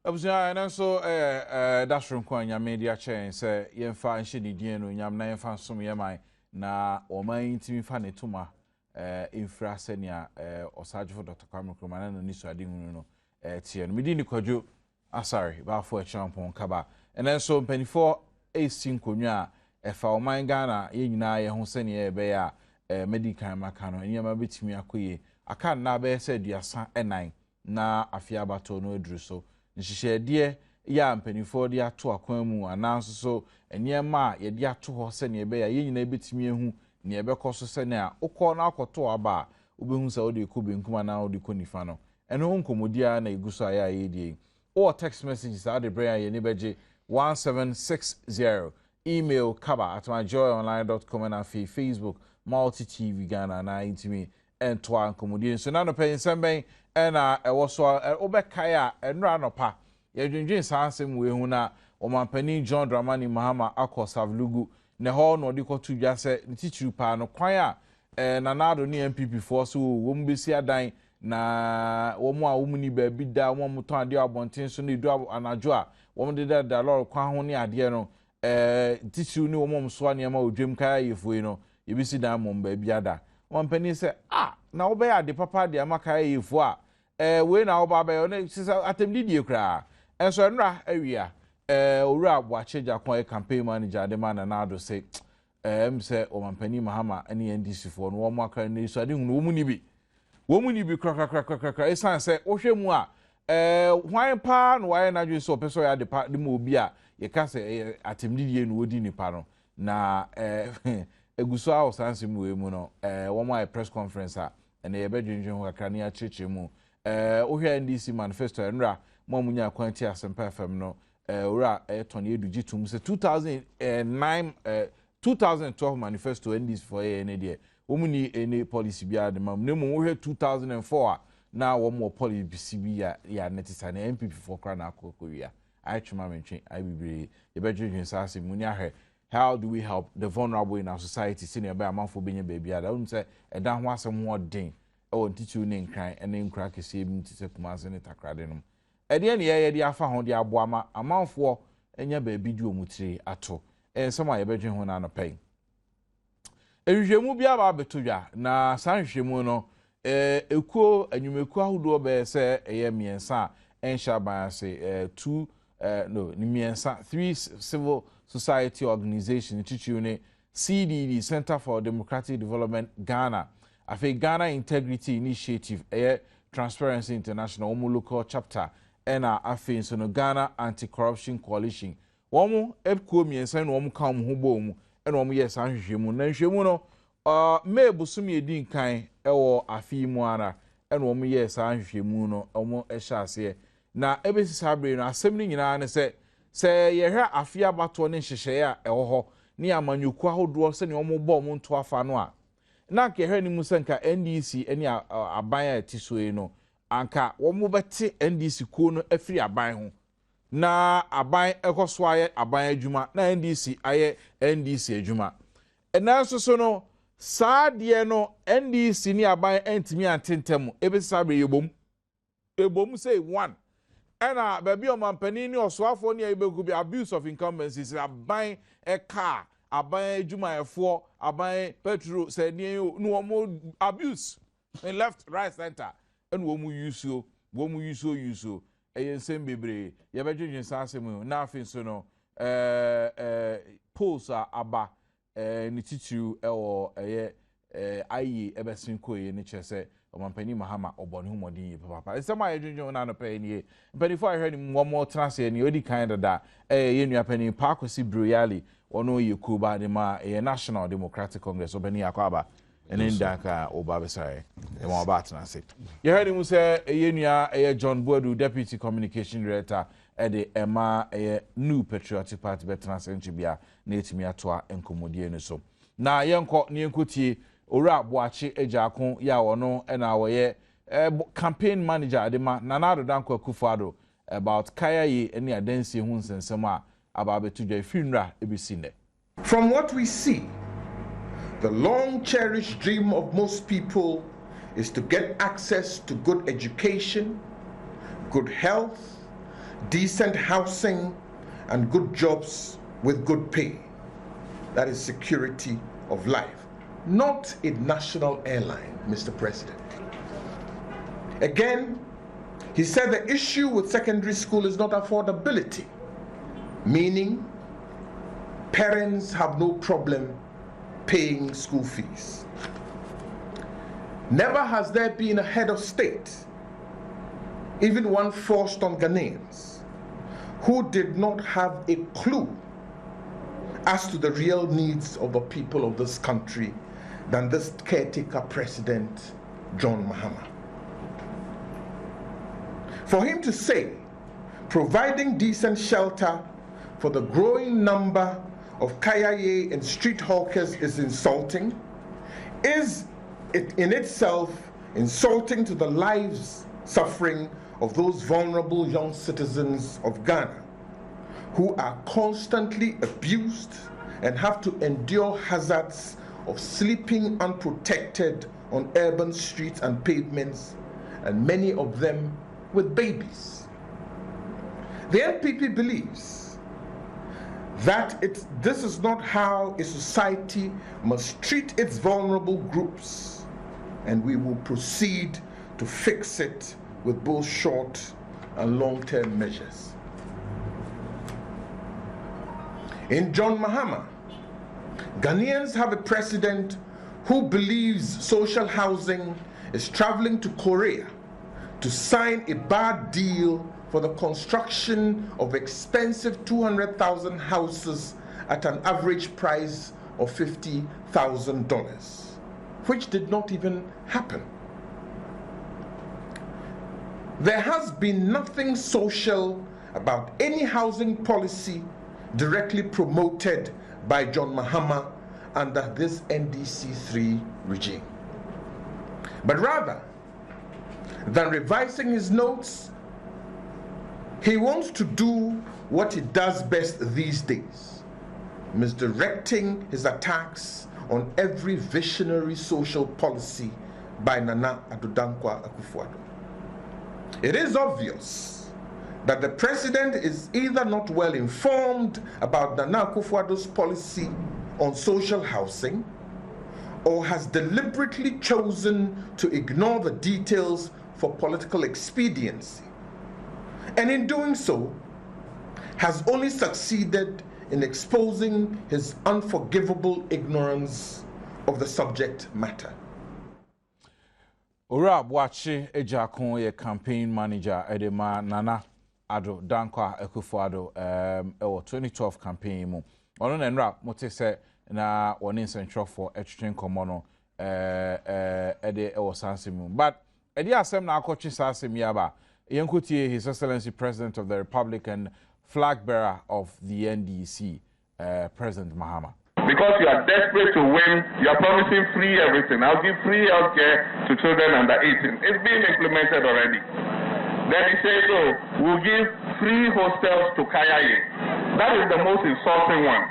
Abusua na so dashroom kwa nyame dia chain say yemfa nhye didie no nyam na yemfa som yeman na oman timi fa ne tuma infra senia osajfo Dr. Kwame Nkrumah na ni so ade hunu no tie no medi ni kwadwo asare ba fo champon kaba enen so mpanifo esi nkonwa efa oman Ghana ye nyina ye ho senia ebe ya medical maka no nyama betimi akoye aka na be se duasa enan na afia bato no eduru so nhyehyede ya mpanifo de ato akwan mu ananso so eniyema ye de ato ho se ne ebe ya ye nyina betimi ehu ne ebe koso se ne a ukọ na akoto aba obehu se ode ko benkum na ode ko nifa no eno nkomodia na eguso aya ye die or text messages ade bra ye ne beje 1760 email kaba@myjoyonline.com and Facebook multi TV Ghana na intimi entwa nkomodia so na no pay nsemben ena ewo so obekai a enra nopa ye dwendwen sansem we hu na omampani John Dramani Mahama akọ Savlugu ne ho no de kotu dwa se titiru pa no kwan a nanado ne MPP for so wo mbesi adan na wo mu a wo muni ba bi da wo mu ton ade abonten so ne du anajo a wo de da lord kwan ho ne ade no titiru ne wo mu so ne ma odwem kai yefoi no yebisi dan mo ba bi ada omampani se na wo be ade papa de amaka yefo a we na oba ba yo ne sisa atemdidie kra enso enra awia owura Boache Jakon campaign manager de man na ado say say omampani Mahama ani NDC for no mo aka ne so ade hunu wo mu ni bi kra esan say wo hwemu a hwan pa no waye na dwe so peso ya de pa de mo obi a ye ka say atemdidie no wodi nipa no na eguso a osanse mu we mu no wo mo press conference a ene ye bedwendwen ho kakra ne a cheche mu wo hwe NDC manifesto enra mo munya kwanti asempa fm no ora Tony Eduji tum se 2012 manifesto NDC for NDA womuni any policy bia de mam nemu wo hwe 2004 na wo mo policy bia ya netisa na MPP for kra na akokowia aichuma mentwe aibibre ye bedwedwen sase muni ahwe how do we help the vulnerable in our society senior by amanfo benya bia da unse edan ho asem ho den o ntitu ne nkran ene nkra kese bi ntise kumase ne takrade no ede ne ye de afa ho de aboama amanfo enya ba bi di omutire ato ensema ye bedwen ho na no pen ehwehwemu bia ba betodwa na sanhwehwemu no ekuo anyumeku ahodo be se eye miensa ensha ban se three civil society organization titune CDD Center for Democratic Development Ghana afi Ghana Integrity Initiative Transparency International local chapter ena afi so no Ghana Anti-Corruption Coalition womu ekuo miensa no womu kan ho bom ena womu yes ahwehwemu na hwehwemu no mebusum yedi nkan ewo afi mu ara ena womu yes ahwehwemu no womu ehya ase na ebesi sabre no asem ni nyina ne se yehwe afi abato ne hyehyeye a ewo ho ne amanyuku ahodo se ne womu bo mu nto afa no a na ke hwe ni musanka NDC eni aban a tisoe no anka womu beti NDC ko no afiri aban ho na aban ekoso aye aban adwuma na NDC aye NDC adwuma enanso so no saade no NDC ni aban entimi antentem ebisabe ebom say one ena baby omampani ni osoafo ni ebegu bi abuse of incumbency aban eka aban adwuma efo aban petrol say ni no mo abuse in left right center and womu yuso ensem bebre ye bedwedwen sansem na afin so no polls aba ni titiru ewo ayi ebesin koye ni chese omampani Mahama obone humodin papa ensema ye dwedwen na no pe ni before I heard him one more trance ni odi kind of that ye nuapani Pakosi Broyali ono ye kuba de ma National Democratic Congress obani akwaba enendaka obabesai emo abatna se you heard him say yenua John Boadu Deputy Communication Director de Emma New Patriotic Party betna senchi bia na etimi atoa enkomodie ne so na yenko ne enkotie owura Boache Jakon ya wono na woye campaign manager adema Nanado Danko Akufo-Addo about kayaye ene adansi hu nsensem a ababetudwa finra ebisinde. From what we see, the long-cherished dream of most people is to get access to good education, good health, decent housing, and good jobs with good pay. That is security of life, not a national airline, Mr. President. Again, he said the issue with secondary school is not affordability, meaning parents have no problem paying school fees. Never has there been a head of state, even one forced on Ghanaians, who did not have a clue as to the real needs of the people of this country than this caretaker president, John Mahama. For him to say, providing decent shelter for the growing number of kayaye and street hawkers is insulting, is in itself insulting to the lives suffering of those vulnerable young citizens of Ghana who are constantly abused and have to endure hazards of sleeping unprotected on urban streets and pavements, and many of them with babies. The NPP believes that this is not how a society must treat its vulnerable groups, and we will proceed to fix it with both short and long-term measures. In John Mahama, Ghanaians have a president who believes social housing is traveling to Korea to sign a bad deal for the construction of expensive 200,000 houses at an average price of $50,000, which did not even happen. There has been nothing social about any housing policy directly promoted by John Mahama under this NDC3 regime. But rather than revising his notes, he wants to do what he does best these days, misdirecting his attacks on every visionary social policy by Nana Addo Dankwa Akufo-Addo. It is obvious that the president is either not well informed about Nana Akufo-Addo's policy on social housing, or has deliberately chosen to ignore the details for political expediency, and in doing so has only succeeded in exposing his unforgivable ignorance of the subject matter. Ora Bwachi Ejakon, ye campaign manager Edema Nana Addo Dankwa Akufo-Addo 2012 campaign mu. Ono na nra mote se na woni nsentro for etwetwen komono ede ewo sanse mu. But edi asem na akotwe sanse mi aba yenkotie His Excellency President of the Republic and flag bearer of the NDC, President Mahama. Because you are desperate to win, you are promising free everything. I'll give free healthcare to children under 18. It's being implemented already. Then he says, oh, we'll give free hostels to Kayaye. That is the most insulting one.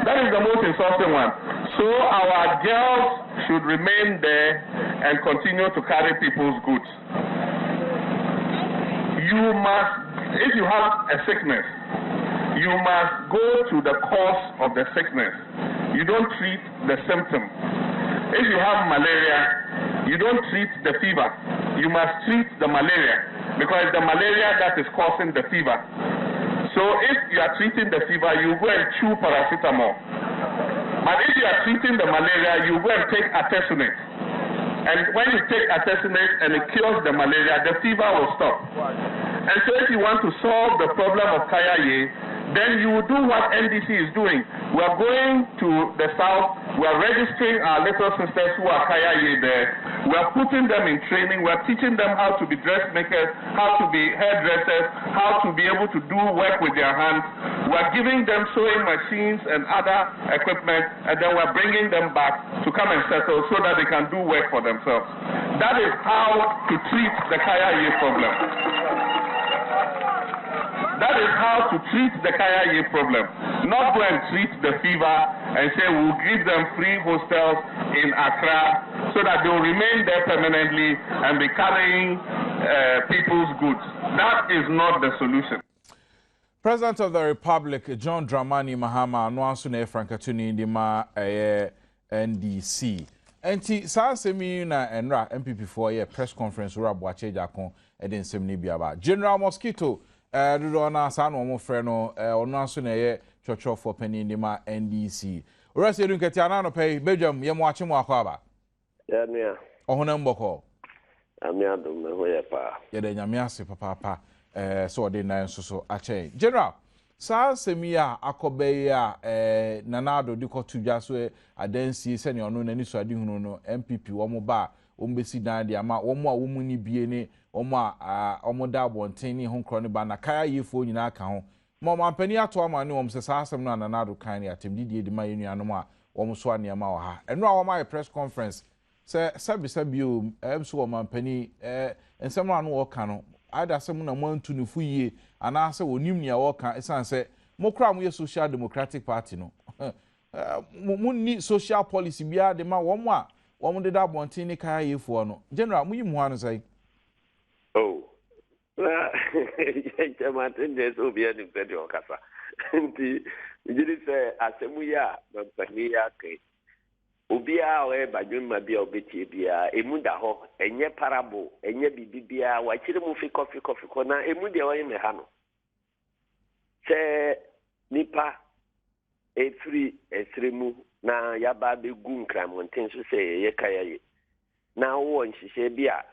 That is the most insulting one. So our girls should remain there and continue to carry people's goods. You must, if you have a sickness, you must go to the cause of the sickness. You don't treat the symptom. If you have malaria, you don't treat the fever. You must treat the malaria, because it's the malaria that is causing the fever. So if you are treating the fever, you go and chew paracetamol. But if you are treating the malaria, you go and take artesunate. And when you take artesunate and it cures the malaria, the fever will stop. And so if you want to solve the problem of Kayaye, then you will do what NDC is doing. We are going to the south, we are registering our little sisters who are Kayaye there. We are putting them in training, we are teaching them how to be dressmakers, how to be hairdressers, how to be able to do work with their hands. We are giving them sewing machines and other equipment, and then we are bringing them back to come and settle so that they can do work for themselves. That is how to treat the Kayaye problem. That is how to treat the Kayaye problem. Not go and treat the fever and say we'll give them free hostels in Accra so that they will remain there permanently and be carrying people's goods. That is not the solution. President of the Republic, John Dramani Mahama, no answer na Frankatuni Ndima NDC. Enti saa semi na enra MPP for a press conference ura boache jakon eden semni biaba. General Mosquito do na sa no mo frɛ no ono answer na ye chocho for penny Ndima NDC. Ura se dun ketia no pay Badwam ye mo ache mo akwa Ya nua. Ohuna mboko. Ami Adom me ho ye pa. Ye de nyame ase papa. So de na so ache general saa semi a akobe ya nanado di kotu dwa so adansi se ne ono nani so ade hunu no MPP wo mo ba wo mbesi dan de ama wo mo a wo mu ni bie ne wo mo a wo da bonten ni honkro ne ba na kaya yefo nyina aka ho mo mampani ato ama ne wo se saa asem no nanado kan ne atemdidie de ma yenuanom a wo mo so anema wo ha eno a wo ma press conference se sabi o so wo mampani ensem no wo ka no ada se mu na mo antu ne fuye ana se wonim nia wo ka esan se mo kra mo ye Social Democratic Party no mo ni social policy bia de ma wo mo a wo mo de da bonten ni kaya yefo no general mo yimu anu sai Oh ya matin de so bia ni pede o kasa nti jiri se asemu ya mampani ya kai obia o Badwam ma bia obetie bia emu da ho enye parable enye bibibia wa kire mu fi coffee ko na emu de o me ha no se nipa efri esremu na yaba be gu nkramonten so se ye kayaye na wo nhihye bia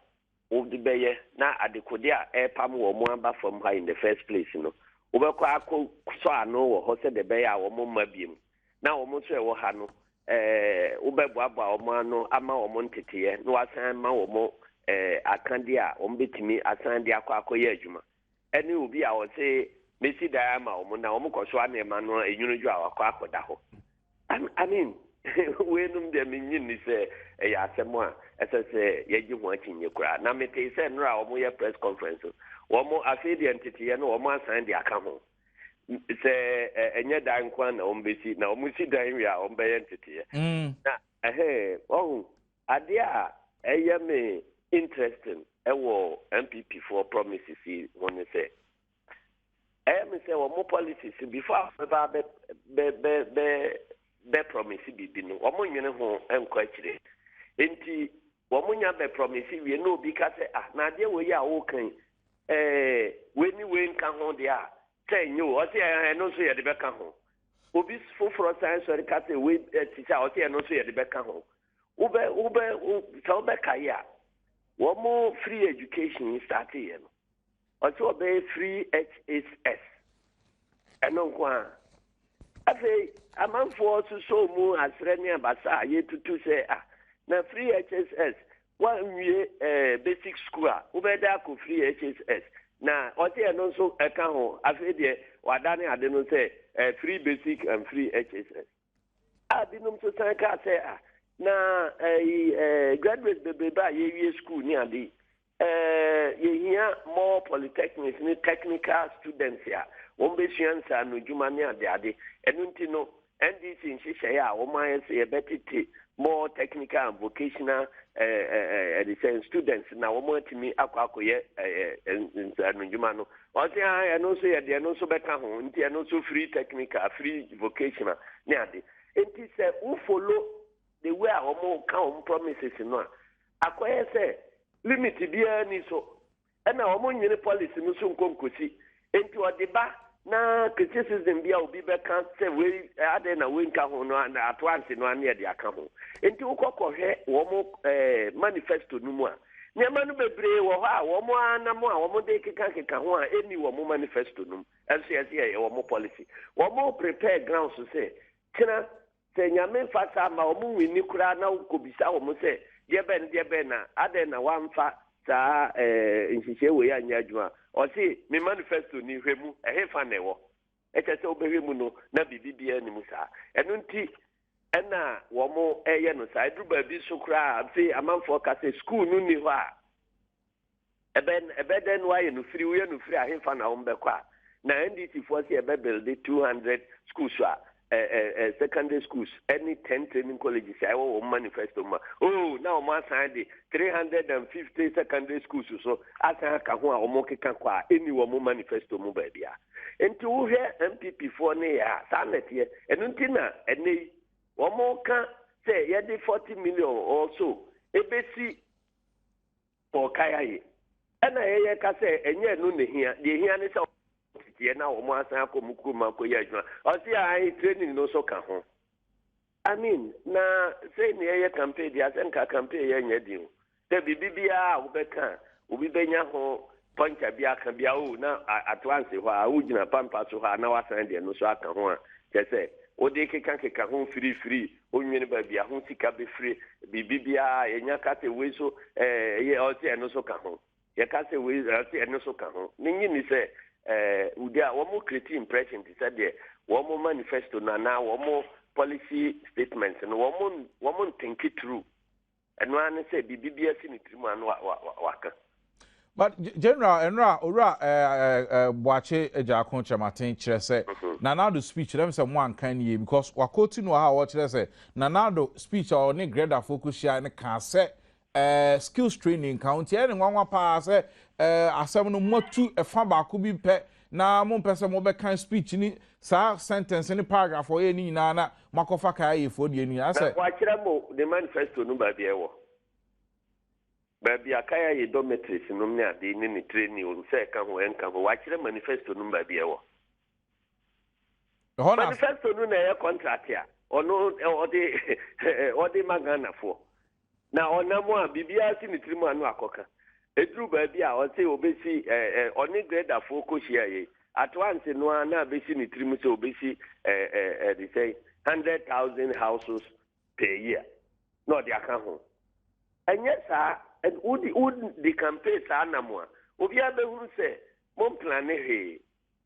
wo de beye na adekode a epam wo mo aba from high in the first place no wo be kwa akọ so ano wo ho se de beye a wo mo mabiem na wo mo so e wo ha no ubebwabwa omano ama omo ntetiye no asan ma omo akande a ombetimi asan de akwakoye adwuma eni obi a wo se mesi da ama omo na omo koso anema no enyunuju a akwakoda ho I mean we num de minyin ni se ya asemo a esese yeji ho akinye kura na mete se nra omo ye press conference omo afedi entitiye no omo asan de aka ho se enye dan kwa na ombesi na omusi dan wi a ombeye ntete na ade a eye me interesting ewo MPP for promises won say me say wo mo policies before be promise bibi no wo mo nwene ho enkwa kire enti wo mo nya be promise wi no obi ka say na ade wo yi a wo kan we nka ho de a tenyo o se eno so ye de beka ho obi foforo science or ka say we teacher o se eno so ye de beka ho ube so beka ya wo mo free education start here no o so be free HSS eno kwa afi amanfo so mu asre ni abasa ye tutu say na free HSS one wie basic school ube da ko free HSS na ote eno so eka ho afede wadane ade no say free basic and free HSS abinum so san ka say na graduate bebe ba ye wie school ni ade ye hia more polytechnics ni technical students ya won be science no juma ni ade enu nti no NDC nhihye ya wo man say betiti more technical and vocational students na wo matimi akwakoye njuma no o se no so ye de no so beka ho nti no so free technical free vocational ni ade enti se u follow the way our mo kan promises no akoye se limit bia ni so e na wo mo nyine policy no so nkonkosi enti o de ba na criticism bia obi beka se we ade na we nka ho no na atwante no ane de aka ho enti ukọkọhwe wo mo manifesto no mu a nyama no bebre wo ha wo mo anamo a wo mo de keka ho a eni wo mo manifesto no LCS wo mo policy wo mo prepare ground so say kina se nyame fata ma wo mo wini kura na ukobisa wo mo say de ben na ade na wamfa saa nhihye we ya nya adwuma o si me manifesto ni hwemu ehefa na ewo ekese obehwemu no na bibibia ni mu saa eno nti ena wo mo eye no saa eduba bi so kra afi amanfo ka say school no ni ho a ebeden wa ye no free we no free ahefa na wo mbekwa na NDC for say ebe build 200 schools a secondary schools, any 10 training colleges, I will manifesto. Oh, now my Sunday 350 secondary schools. So as I can or moke can qua any woman manifesto mobile. And to hear MPP for near Sanet here, and Untina, and they one more can say, yeah, 40 million or so. ABC for Kaya. And I can say, and yet, no, here, the here is now almost a Kumukuma Koyajma. Or see, I training no so can home. I mean, now, say near campaign, the Asenka campaign, and you. There be BBA, Ubeka, Ubibenya home, Poncha Biaka Biao, now at once, I would in a pampa to her now, and no so I can one. Just say, O de can't home free, only baby, a home sick be free, BBA, and Yakate Wiso, or say, no so can home. Yakase Wiso, and no so can home. Meaning, say, there are one more creative impression to say there, one more manifesto now, one more policy statements, and one more think it through. And one say BBS in it, man, waka. But General Enra, Boache Ejakon Chamatin say, Nanado speech, them some one kind ye because Wakoti no how watch say, Nanado speech or any greater focus here and can say skills training county and one pass asem no motu e fa ba ko bi pe na mo pese mo be kan speech ni sa sentence ni paragraph o ye ni na makofa ka ye fo die ni ase wa kira mo the manifesto no ba bi e wo ba bi akaya ye dormitories no ni ade ni training o se ka ho en ka ho wa kira manifesto no ba bi e wo manifesto no na ye contract ya ono o de magana fo na onamo a bibia si ni trimu anu akoka edru ba bia o say obesi oni grade focus here at once no na besi ni trimu say obesi they say 100,000 houses per year no they aka ho enye sa would the campaign sa namo obi abehuru say mon plan he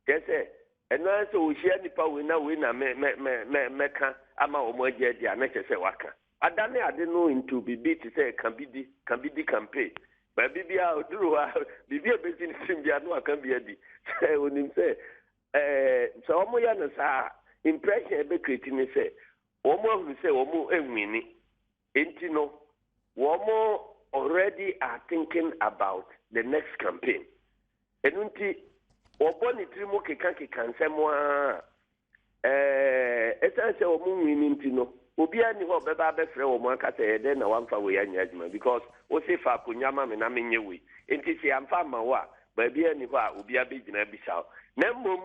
say eno say o share nipa we na meka ama o mo agye dia na say waka adane ade no into bibi to say can be the campaign but bibi a oduru bibi a bezin simbia no aka bi adi say onim say so omo ya no sa impression e be create ni say omo hu say omo enwini enti no omo already are thinking about the next campaign enunti oboni trimo kekan semwa esan say omo nwini enti no obia ni ho beba be frɛ wo mo aka sɛ ɛdɛ na wamfa we anya adwuma because o se fa kunyama me na menye we enti se amfa ma wa ba bia ni ho a obia be gyina bi saw na mmom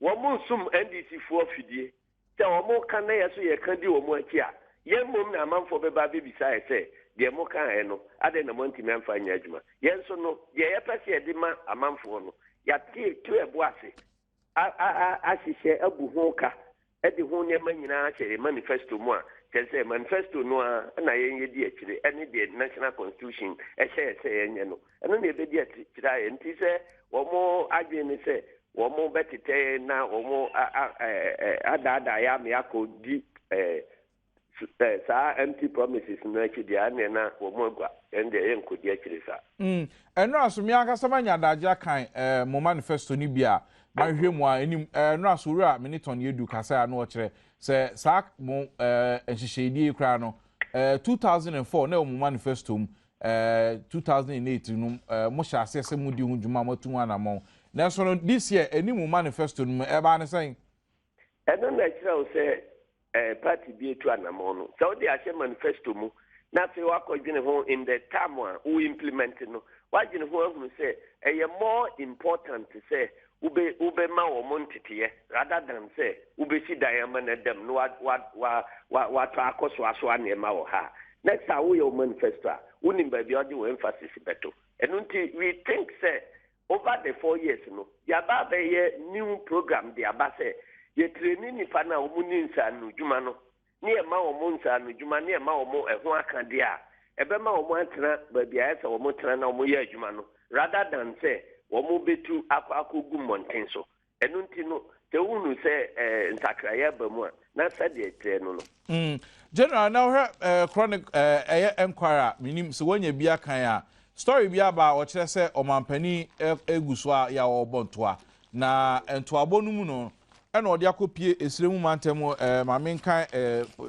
wo mo sum NDC fo afidie sɛ wo mo ka na yeso ye ka di wo mo aki a ye mmom na amanfo beba be bisa sɛ de mo ka he no ade na mo ntimi amfa anya adwuma ye nso no ye ye pese de ma amanfo no ya tie tu ebo ase a hyehyɛ abu ho ka edi ho nyema nyina kyere manifesto mu a kyerɛ manifesto no a na yɛnyɛ di akyire ɛne the national constitution ɛhyɛ yɛnyɛ no ɛno na ɛbɛdi akyire nti sɛ wɔn adwene ne sɛ wɔn bɛtetɛ na wɔn adaada ya me akɔ di saa empty promises no akyi deɛ ane na wɔn agua ɛnde ɛyɛ nkɔdi akyire saa ɛno aso mi ankasa ma nya adagye kan mo manifesto ni bia mahwe mu a enim no asoro a miniton yedu kasa na o kire se sak mo enhyehyedie kra no 2004 na mo manifesto 2008 no mo hya asese mu di hu dwuma matu ana mo na so no this year enim manifesto no e ba ne sen eno na kire o se party bi etu ana mo no so de ahye manifesto mu na fe wakɔdwene ho in the time we implement no wagwene ho ahunu se eye more important to say ube ma wo montete rather than say ube si diamond na dem no wa to akoso aso ane ma wo ha next a wo your manifesto unim ba bi odi wo emphasis beto enunti we think say over the 4 years no ya ba be ye new program de aba say ye training ni pa na wo ni nsa no dwuma no ne e ma wo mo nsa no dwuma ne e ma wo mo eho aka de a ebe ma wo mo antena ba bi a say wo mo tena na wo mo ye adwuma no rather than say womu betu akwakogu monten so enunti no te wunu se ntakraya ba mu a na sade etre no general now chronic enquirer minim so wonya bia kan a story bia ba o kire se omampani eguso a ya obontoa na entoabo no mu no and or the akopie esremu mantemu maame nkan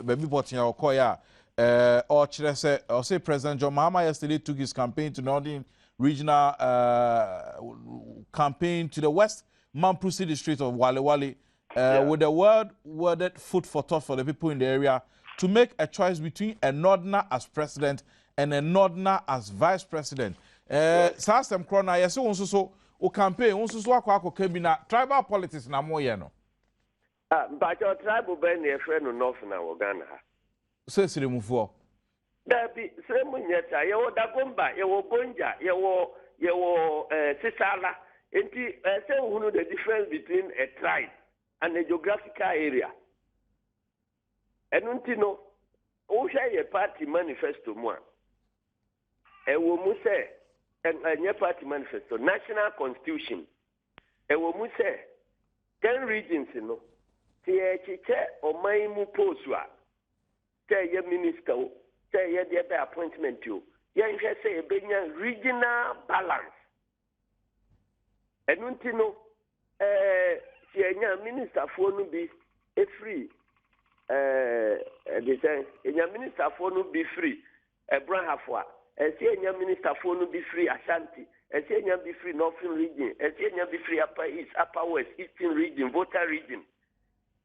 baby botin okoya or chirese or say President John Mahama yesterday took his campaign to Northern Regional campaign to the West Mamprusi district of Wale Wale with the worded food for thought for the people in the area to make a choice between a Northerner as president and a Northerner as vice president. Sasem Krona, yes, so o campaign, also so akwa tribal politics na mo ye no. But your tribal ben your friend North na Uganda. So siremufo. There be Semunyeta, you Dagomba, you Bonja, you Sisala. Enti say who know the difference between a tribe and a geographical area. And untino, o share a party manifesto mo. E wo mu say and a party manifesto, national constitution. E wo mu say 10 regions no. Tie chiche o mai mu poswa. Say ye minister, say ye the appointment you. Ye say a regional balance. And untino, minister for no be a free. Minister for no be free. Brahafwa. Minister for no be free Ashanti. Be free Northern region. Be free Upper East, Upper West, Eastern region, voter region.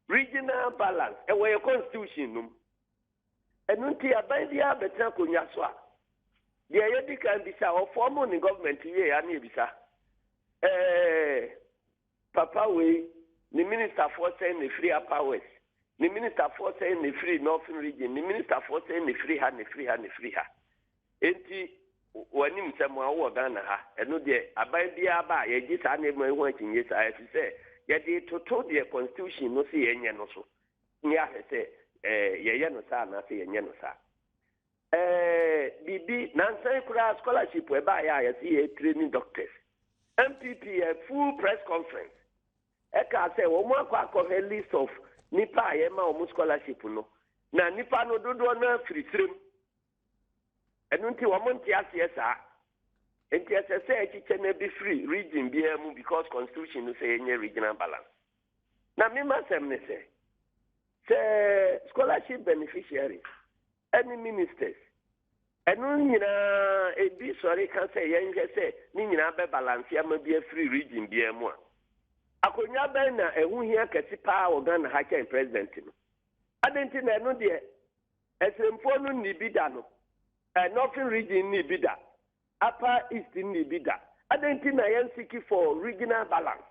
Regional balance. And where your constitution. And until I buy the Abetan Kunyaswa. The Ayedi can be or former government here and Ibisa. Papa way, the minister for saying the free Upper West, the minister for saying the free Northern region, the minister for saying the free hand, the free hand, the free hand. Enti when him say mo awo Ghana ha, eno de aban bia ba ye gi sa na mo ehun akin yes I say ye de toto the constitution no say yenye no so. Ni a say ye no sa na say yenye no sa. Bibi nansan kura scholarship we ba ya ye training doctors. MPP a full press conference. Eka say wo mo akọ a list of nipa ye ma o scholarship no. Na nipa no dodo na free trim. And until one month, yes, and yes, I say it can be free region BMU because constitution will say any regional balance. Now, me must say scholarship beneficiaries, any ministers, and only a be sorry can say, young say, Nina balance, ya may be a free region BMU. I could not be a who here can see power than hacking president. I didn't know the as important Nibidano. Northern region ni bida, Upper East ni bida. I don't think I am seeking for regional balance.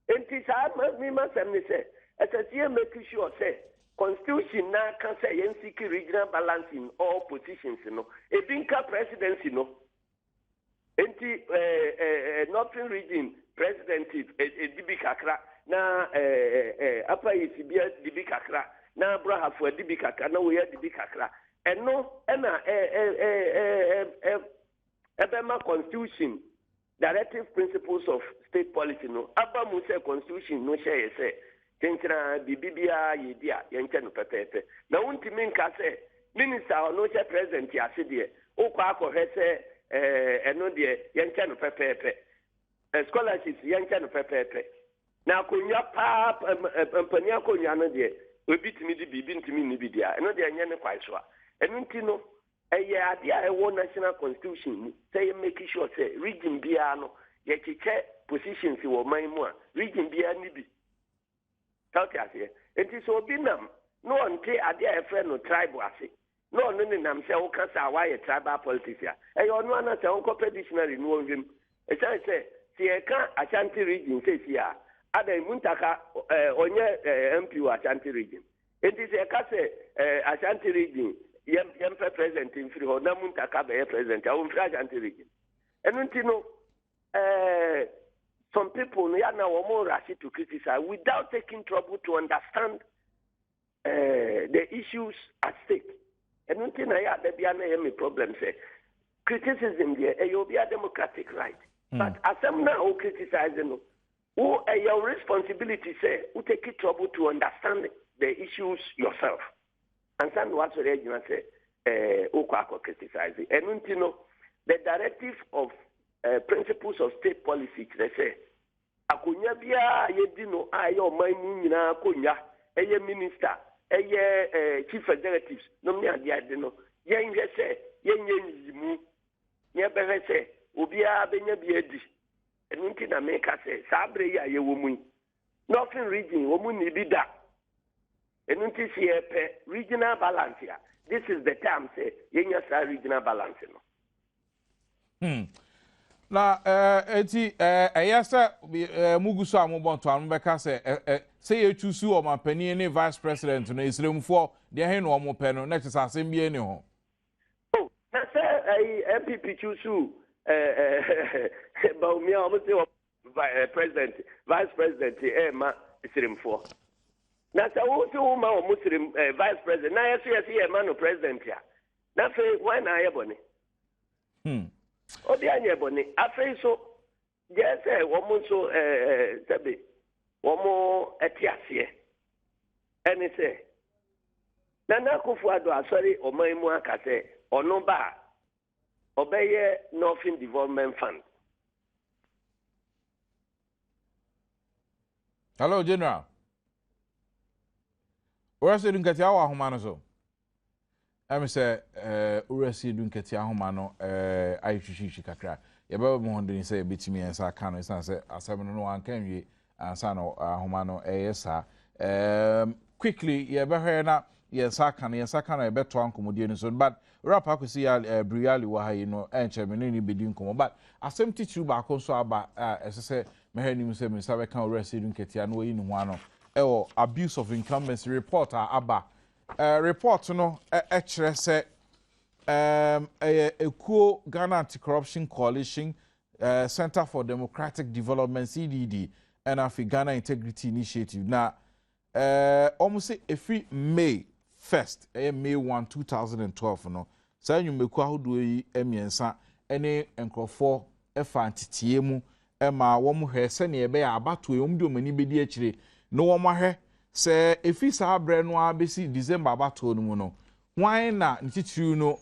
And this I must say, as I see, make sure say constitution now can say I am seeking regional balance in all positions. You know, a binka presidency, no. And Northern region president is Dibi Kakra. Now Upper East be Dibi Kakra. Now Braha for Dibi Kakra. Now we are Dibi Kakra. And no, Ebema Constitution, directive principles of state policy, no, Abba Musa Constitution, no share, say, Tentra, Bibia, Yedia, Yankano Pepe. Now, Untiminka say, Minister or no share president, Yasidia, Okako Hesse, and no dear, Yankano Pepe, scholarships, Yankano Pepe. Now, Kunya Pap and Panyako Yana, dear, will beat me the Bibin to me, Nibidia, and no dear Yana Kwaiswa. And untino, a idea a national constitution, say making sure say region biano, yet positions in my more, region bianibi. Talk as here. It is so binam, no one play idea a friend or tribe was it. No, no, no, say, oh, can't why a tribal politician. And you know, not a uncle dictionary, no him. As I say, see, I can't Ashanti region, says here. Ada Muntaka, on your MP Ashanti region. It is a case Ashanti region. Yem president in free or Namuntaka be president. I will try Ashanti region. And you know, some people are now more rush to criticize without taking trouble to understand the issues at stake. And you know, there be any problem. Say criticism there, you'll be a democratic right. But as I'm now criticizing, who your responsibility say, who take it trouble to understand the issues yourself. And some was already say, Okwako criticizing. And you know, the directive of principles of state policy, they say, akonya bia yedi no aye oman mu nyina akonya eye minister eye chief executives no me ade no yenhwe se yenye nyimu ye behe se obia benya bia di enu nti na meka se sabre ya ye wo mu Northern region wo mu ni bi da enu nti si epe regional balance ya this is the time say yenya sa regional balance no na eti eyasa muguso amobonto anu beka say you choose o mampani ne vice president no isremfo de he no omo pe no na chisa asem bi eni ho oh na say MPP choose ba o mi o mo say president vice president ma isremfo na say wo say wo ma o muslim vice president na yes ma no president ya na fe why na ye bone Odi anye boni afei so je se wo mo so sebe wo mo etiase eni se Nana Akufo-Addo asori oman mu aka se ono ba obeye Northern Development Fund. Hello General. Orasi dunkati awa ahoma no so. Emi se urasi dunkati ahoma no ayitwitwi kakra. Ye ba mo hondo ni se betimi ensa aka no san se asem no ankan wi ansa no ahoma no yesa. Quickly ye ba hwe na yensa aka no ye beto ankomodie ni so but rap akosi ya briali wa hayi no enche me ni bedi nkomo but asem tichu ba akoso aba esese mehani mu se me sabe kan urasi dunkati anu yi ni ho ano ewo abuse of incumbency report aba report no kire se ekuo Ghana Anti-Corruption Coalition Center for Democratic Development CDD and afi Ghana Integrity Initiative na almost every May 1st May 1 2012 no sa nyumeku ahodo yi emiensa ene enkrofo efa antitie mu ema wo mu hwe se ne ebe ya abato yom de omani bedi akire no wo mahwe se efi sa abre no abesi December abato no mu no hwan na ntitiru no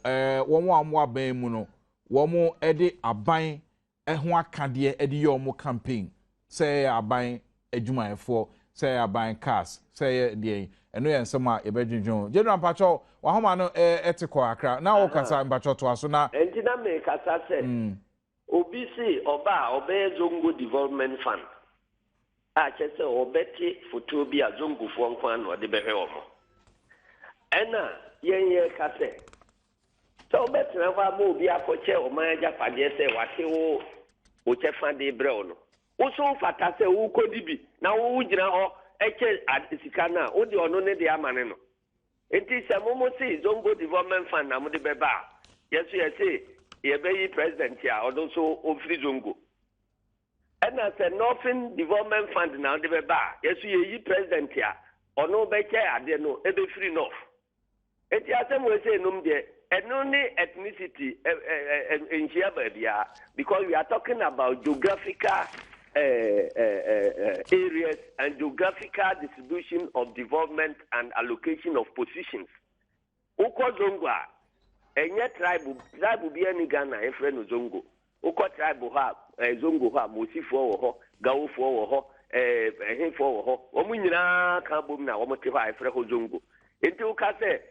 wo mo amo aban mu no wo mo ede aban ho akade ede ye omo campaign se aban adwumayefo se aban cars se de eno ye nsema ebedwunjun General Pacho wa homa no etiko akra na wo kasa Pacho to aso na entina me kasa se obi si oba obe Zongo Development Fund a chese obeti foto bi a Zongo fo nkwan no de behwe omo ena yenye kase so obeti na fa mo obi akoche o manager pade se wase wo chefa de bre no wo so fata se wo kodibi na wo gyina ho eche adisika na wo de ono ne de amane no enti se mo si Zongo Development Fund na mo de beba yesu yesi ye be yi president ya odo so ofri Zongo ena se Northern Development Fund na de beba yesu ye yi president ya ono be che ade no e be free north enti asem we say num de eno ni ethnicity enjia babia because we are talking about geographical areas and geographical distribution of development and allocation of positions. Uko Zongo enye tribe bi ani Ghana efre no Zongo. Uko tribe ha Zongo ha Mosifo wo ho, Gawofo wo ho, Ehefo wo ho. Omu nyina ka bom na omo te ha efre ho Zongo. Enti uka se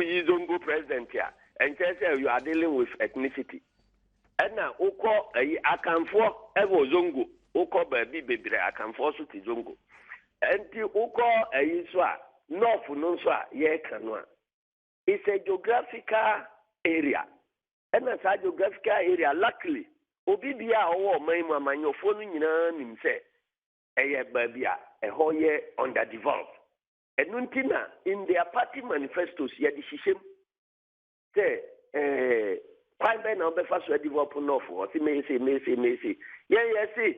yi Zongo president ya. And say you are dealing with ethnicity. Ena uko akamfo ewo Zongo uko baby bebre akamfo so ti Zongo enti uko so a north no so a ye kanu a it's a geographical area ena sa geographical area luckily obi bia owo man mu amanyofo no nyina nim se eye baby a eho ye underdeveloped enuntina in their party manifestos ye di shishem se Quite by now, first we develop North. Or see, may say. Yeah, see.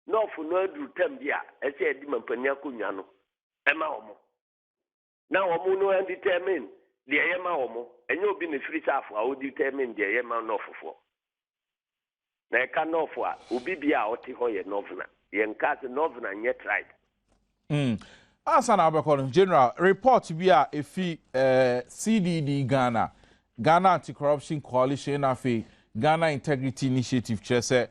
North no do tembia. I say, Diman Penyakuniano. Emma Homo. Now, Omo no and determine the Emma Homo, and you'll be in the free staff. I will determine the Emma North for. Now, can North for Ubibia or Tihoya Novna. Yen cast the Novna and yet right. Asan Abacon, General, report via a fee CDD Ghana Anti-Corruption Coalition afi Ghana Integrity Initiative chese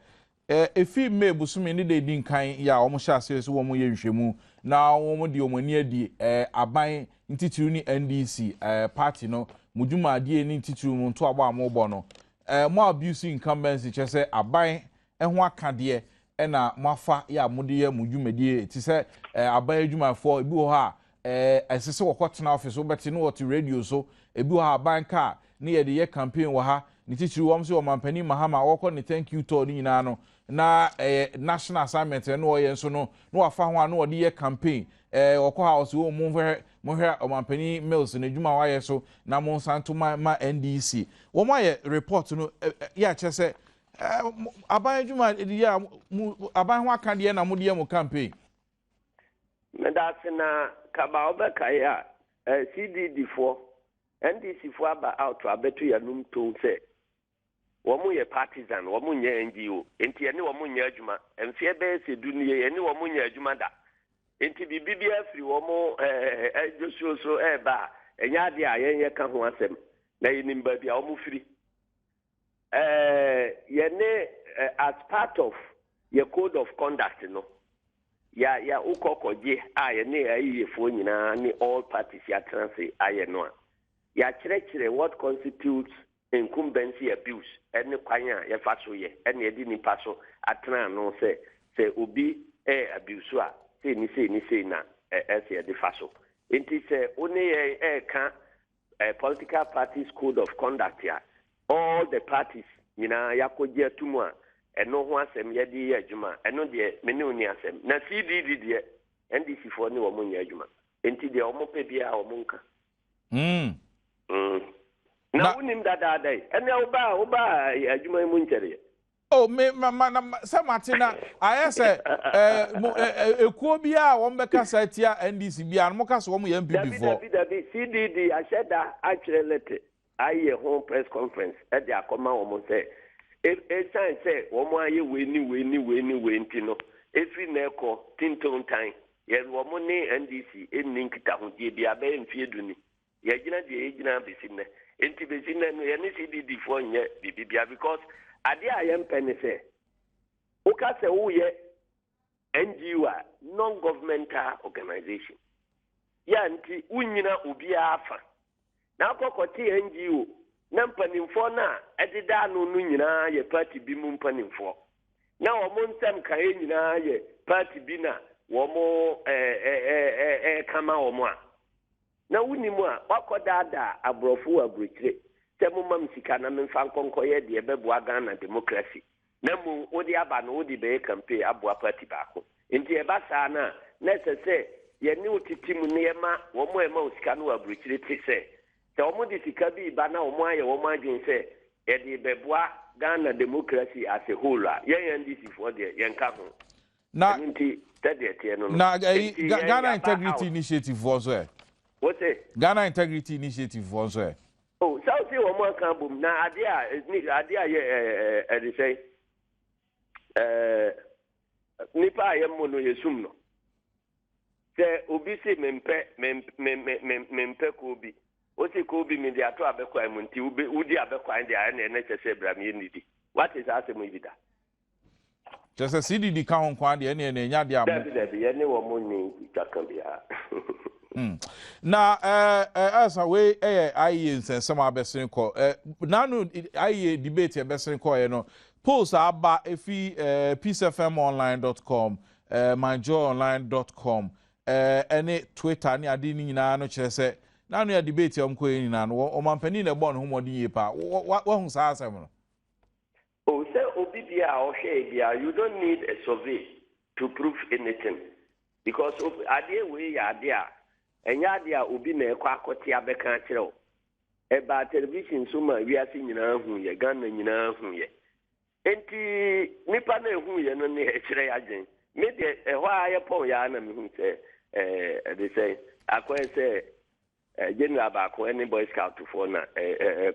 efi me busumi ni de din kan ya omo sha ase so omo ye nhwemu na omo de omo ni adi aban ntitiru ni NDC party no mudwuma ade ni ntitiru mu nto agba amobọ no mo abuse incumbency chese aban ho akade na mafa ya mode ye mudwumadie ti se aban adwumafo ebi ho ha esese wokotena office wo beti no what radio so ebi ho aban ka ne ye de ye campaign wo ha ni titiru wom se wo mampani mahama wokọ ne thank you to ni nyina no na national assignment no ye nso no no wafa ho ano de ye campaign wokọ house wo mo hwe o mampani mails na adwuma wa ye so na mo santo ma NDC wo ma ye report no ya chese aban adwuma de ya aban ho aka de na mo de mo campaign medasina kaba obekaya CDD for NDC for aba out abetu ya num to say womu ye partisan womu nye NGO enti ene womu nye adwuma emfie be se duniye ene womu nye adwuma da enti bibia free womu josuoso ba enya de ayenye ka ho asem na yinimba bia womu free yene as part of your code of conduct no ya ukokoje yene ayefo nyina ni all parties ya transfer ayeno ya kire what constitutes incumbency abuse any kwanya ya faso ye any edi nipa so atena no se obi abuse a se ni na se de faso enti se oni ka political parties code of conduct ya all the parties yakoje atumu a eno ho asem ye di adwuma eno de meni oni asem na CDD de NDC for ni wo mo nya adwuma enti de omo pe bia omo nka na unim dada ene oba adwuma mu nkyere me Samatina ayese ekuo bia wo mbeka satia NDC bia no ka so wo ye MP before CDD asheda actually letter aye home press conference e de akoma wo mo say sign say wo mo aye we nti no efi na eko tinton tan ye wo mo ni NDC enni nkita ho die bia ba mfie duni ye gina de gina besinne enti besinne no ye ni CDD for nye bibia because ade ayem pene say o ka se wo ye NGO non-governmental organization ya nti unyina obi afa na akọkọti NGO na mpanimfo na edida anu nu nyina ye party bi mu mpanimfo na omo nsem ka nyina ye party bi na womo kama omo a na wunimu a wakodada abrofo abrotire temu mam sika na memfa nkonko ye de beboa Ghana democracy na mu odi aba no odi be campaign aboa party baako nti e ba saa na sese ye ni otitimu ne yema womo ema osika no abrotire te se omo di sika bi ba na omo aye omo agin se e di beboa Ghana democracy as a whole ye NDC for there ye nka ho na nti tede no na Ghana Integrity Initiative was where what say Ghana Integrity Initiative was where oh so see omo kan bom na ade a ye they say nipa ye mo no yesum no se obi se mempe ko obi Oti ko bi mi dia to abekwa mu nti udi abekwa ndi a na ene chese bram ye nidi what is asem ibida chese CDD ka hon kwa de ene enya dia mu dabi ye ne wo mo ni takan bia na asa we aye nsensem abesen ko nanu aye debate abesen ko ye no polls aba efi peacefmonline.com myjoyonline.com ene Twitter ni ade ni nyina no chese nanu ya debate omko eni na no o mampani na bon humodi yepa wa hu sa asem no o say obibia o hwe bia you don't need a survey to prove anything because ade we ya ade a enya ade a obi na ekwa akoti abeka kire e ba television so ma wiase nyina hu ye Ghana nyina hu ye enti nipa na hu ye no ne e kire ya gen me de e ho aye pon ya na me hu say they say akwa say General Bako, any Boy Scout for na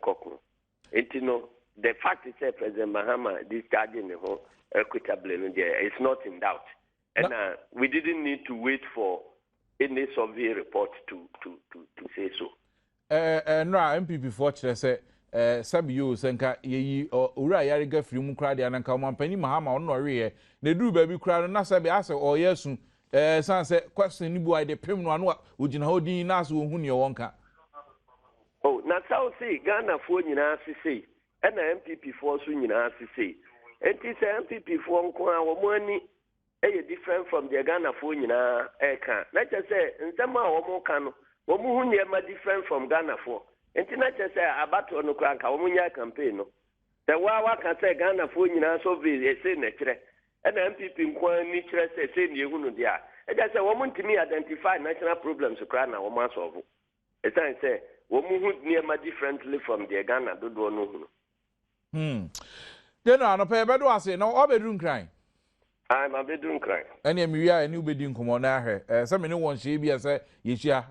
Coco. No, the fact is that President Mahama discharging the whole equitably, it's not in doubt. And we didn't need to wait for any survey report to say so. No, MP before say sabi yo senka yeyi owura yare gafiri mu kra de ananka omampani mahama ono re na duru ba bi kra no na sabi ase oyesu san se question ni bu ai de pem no ano ogina hodin na so ohun ne wonka. Oh, na sao say Ghana fo nyina asese na MPP fo so nyina asese. Enti se MPP fo nko a wo ani different from the Ghana fo nyina eka. Na che se nsema a wo mo ka no wo mu hu ne ma different from Ghana fo. Enti na che se abato no kra nka wo mu nya campaign no. The wa ka se Ghana fo nyina so be se na kire. Na MPP nko ani kire se ne ehu no dia. E ja se wo mu ntimi identify national problems kra na wo ma solve. E say womuhu niema differently from the Ghana dodo no hu. Then no pay bedo ase na obedun kran. I'm a bedroom cry. Any emiya eni ubedi nkomo na ahwe. Se me ne won hye bia se yehia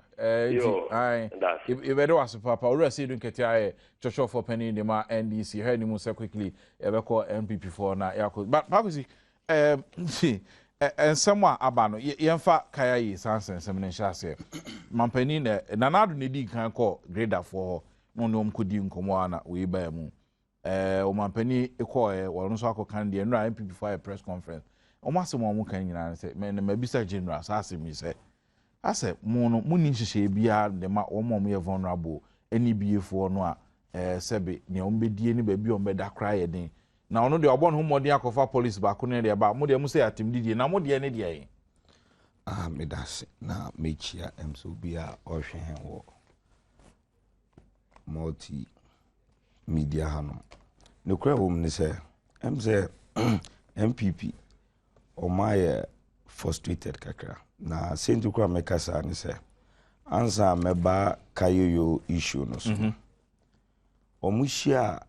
ai e bedo ase papa ora se dun kete ai chocho for penny de ma NDC he ni mu se quickly e be call MPP for na yakọ. But pakusi ensem a aba no yemfa kaya yi sansen ensem ne hya ase. Mampani na nanado ne di kan call grader for no no mkodi nkomo ana we ba mu. O mampani e call won so akokan de no MPP for a press conference. Omasem omo kan nyina se me na mabisa general sa asemi se ase mu no mu ni hihye bia de ma omo ye vulnerable eni biefo no a sebe ne ombedie ni ba bi ombeda kra ye den na ono de obon ho modern akofa police ba ko ne de ba mo de mu se atim didie na mo de ne de yen medase na mechia emso bia ohwe hen wo multi media hanom ne kra wo mu se emse MPP omaye frustrated kakra na sentu kwa mekasa ni se ansa meba kayoyo issue no so omuhia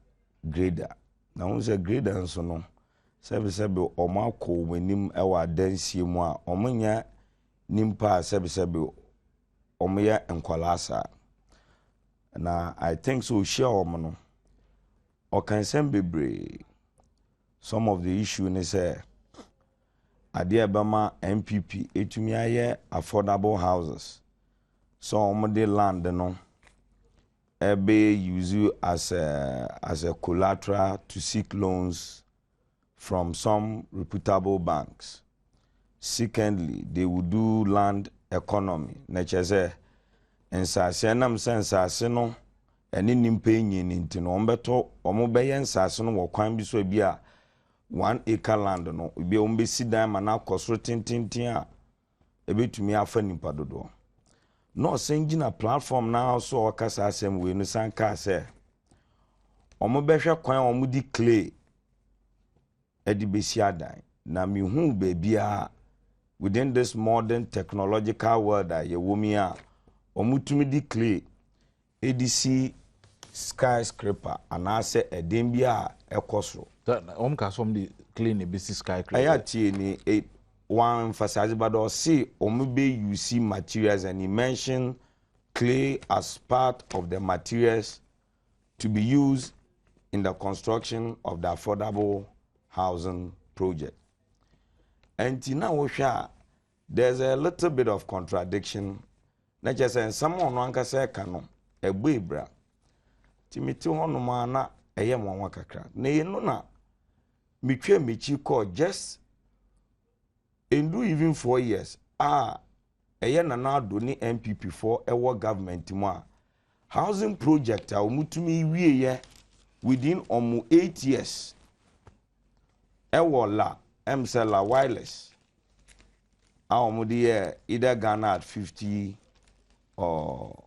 grader na unse grader nso no sebe omako manim ewa dansie mu a omunya nimpa sebe omuya enkwalasa na I think so share omo no can bebre some of the issue ni say Adia Bama MPP etumi aye affordable houses so omode land no ebe use as a collateral to seek loans from some reputable banks. Secondly, they would do land economy necheze ensase nam sensase no eni nimpe nyini ntino ombeto omobeye ensase no wo kwan bi so bia 1 acre land no be ombesi dan mana kosro tintintin a ebetumi afa nipa dodo no sengina platform na so okasa asem we no sanka se omobehwe kwan omudi clay edibesi adan na mihu bebia within this modern technological world a yewomi a omutumi di clay edc skyscraper anase edembia ekosro ka som di clean a business skyscraper ayati ni one emphasize but or see omube use materials and he mentioned clay as part of the materials to be used in the construction of the affordable housing project. And now there's a little bit of contradiction. Not just saying someone wanka say kano a bra timiti hono mana eye mwanwa kakra na yeno na mitwe michi call just do even 4 years eye na na do ni MPP for ewo government mu a housing project a omutumi wie ye within 8 years ewo la msela wireless omudi either Ghana at 50 or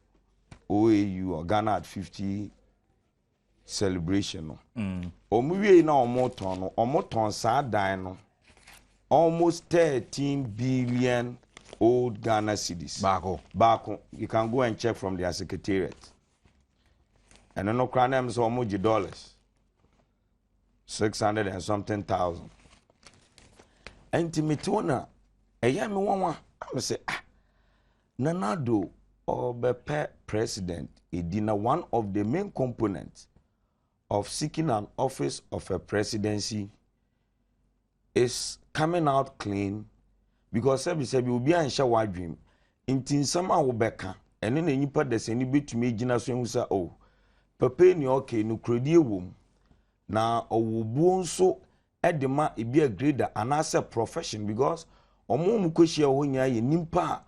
OAU or Ghana at 50 celebration no omuwie na omoton sa dan no almost 13 billion old Ghana cedis bako you can go and check from their secretariat and no cranem so omoji dollars 600 and something thousand entimitona eya me wonwa am say nanado obepe president edina one of the main components of seeking an office of a presidency is coming out clean because sebi obi ansha wadwim intin sama wo beka ene na nyipa de seni betumi gina so enhusa papa ni okay no krodie wom na owubuo nso edema ebi a grader anase profession because omo mu kwehia ho nya ye nimpa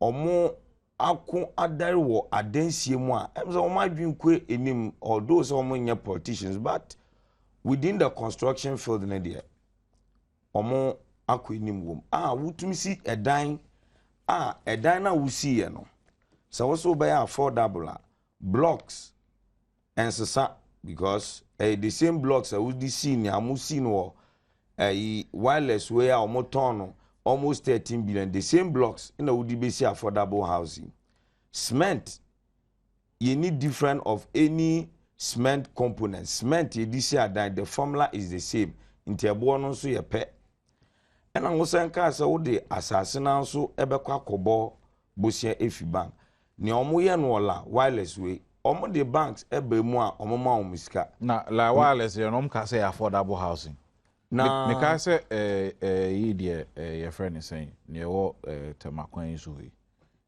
omo ako adare wo adansie mu a emse omo adwinkwe enim although so omo nya politicians but within the construction field na there omo ako enim wom wutumi si edan na wusi ye no so so be affordable blocks and sesa because the same blocks that would see ni amusi no wireless way almost ton almost 13 billion the same blocks in would be see affordable housing cement you need different of any cement components cement you see the formula is the same into ebo no so ye pe and I was saying ka say wo de asase na so ebekwa kobo bosia efi bank ni omo ye no la wireless way omo the banks ebe mu a omo ma omo sika na la wireless you know ka say affordable housing na me ka say yi de your friend is saying ne wo temakwan so yi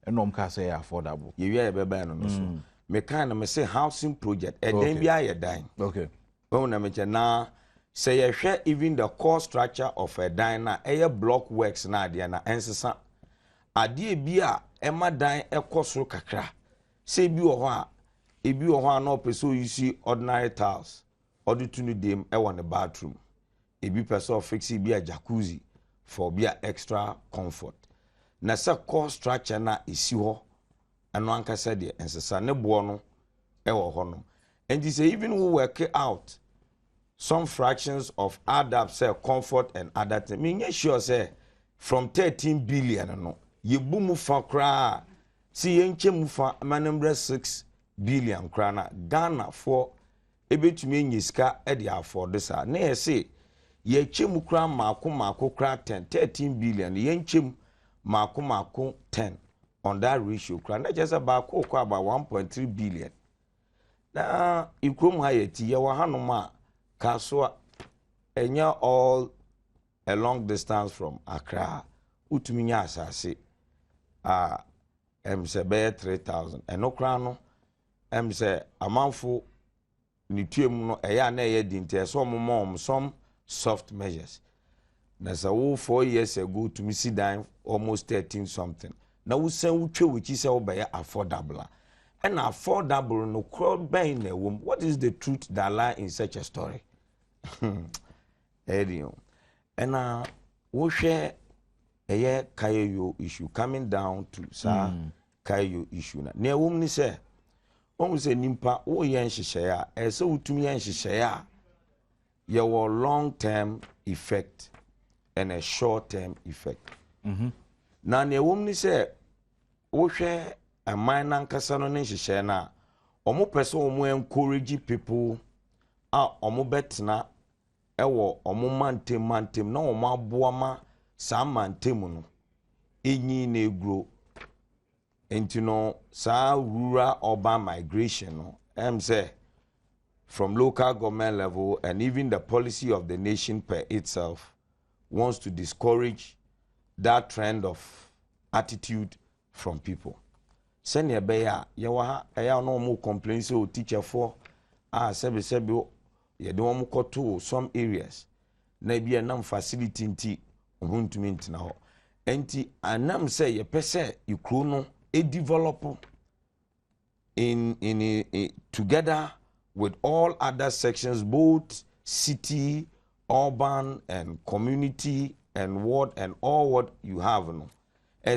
enom ka say affordable ye wi ebe ba no so me kan na me say housing project eden bi aye dan okay when na me na say ye hwe even the core structure of a dan na block works na ade na ensesa ade bi a ema dan ekosoro kakra say bi wo ho a ebi wo ho a no person you see ordinary tiles order to new dem e the bathroom ebi person fix bi a jacuzzi for bi a extra comfort na say core structure na esi ho eno anka say de ensesa ne bo no e wo ho no and you say even we work out some fractions of add up say comfort and other things me sure say from 13 billion no ye bumu fa kra si yenche mu fa manumber 6 billion kra na Ghana for ebetumi nyiska e dey afford this na ye say ye chemu kra mako kra 13 billion yenche mako 10 on that ratio kra na just about 1.3 billion na ikrom ha yeti ye wa hanoma kaswa enya all a long distance from Accra utumi nya asase say be 3000 eno kra no say amanfo ni tuem no eya na eya dinte so mom some soft measures na sa wo 4 years ago to me sit down almost 13 something na wo san wo twe wo chi say wo be affordable and affordable no crowd buy na wo what is the truth that lie in such a story Adom and wo hwe eye kayo issue coming down to sa kayo issue na wo ni say won say nimpa wo yen hyehyɛ a ɛsɛ wutumi yen hyehyɛ a ye wo long term effect and a short term effect na ne wo ni say wo hwɛ a man nkasa no ne hyehyɛ na omo pese omo encourage people a omo betna ewo omo mantem na omo aboama sa mantem no enyi na egro entino sa rural urban migration no say from local government level and even the policy of the nation per itself wants to discourage that trend of attitude from people send ya be ya wa ya no mo complain say o teacher for sebe ye de won koto some areas na bia nam facility nti ohuntumi ntina ho enti anam say ye pese ikro no e develop in together with all other sections both city urban and community and ward and all what you have no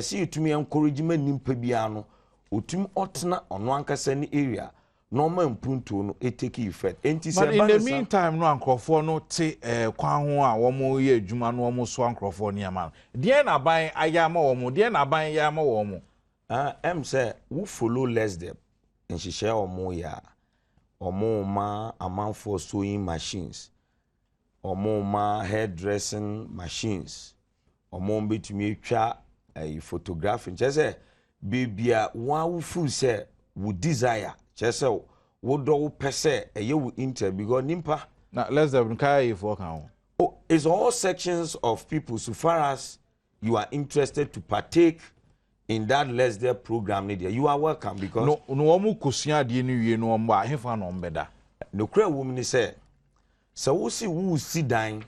see you to me encouragement nimpa bia no otum otna ono ankasa ni area normal mpunto no take effect enti say but in the meantime no ankrofo no te kwan ho a wo mo ye adwuma no wo mo so ankrofo ni ama de na ban ayama wo mo de na ban yama wo mo say we follow less them in hyehyɛ omo ya omo ma amanfo sewing machines omo ma hairdressing machines omo betumi atwa photography say bibia wa wo fu say wo desire say wo do wo pese eye wo inter because nimpa na less than kai for kan it's all sections of people so far as you are interested to partake in that less there program there, you are welcome because no omu kosua de ni wie no omo a hefa no mbeda no kra woman say so wo si dan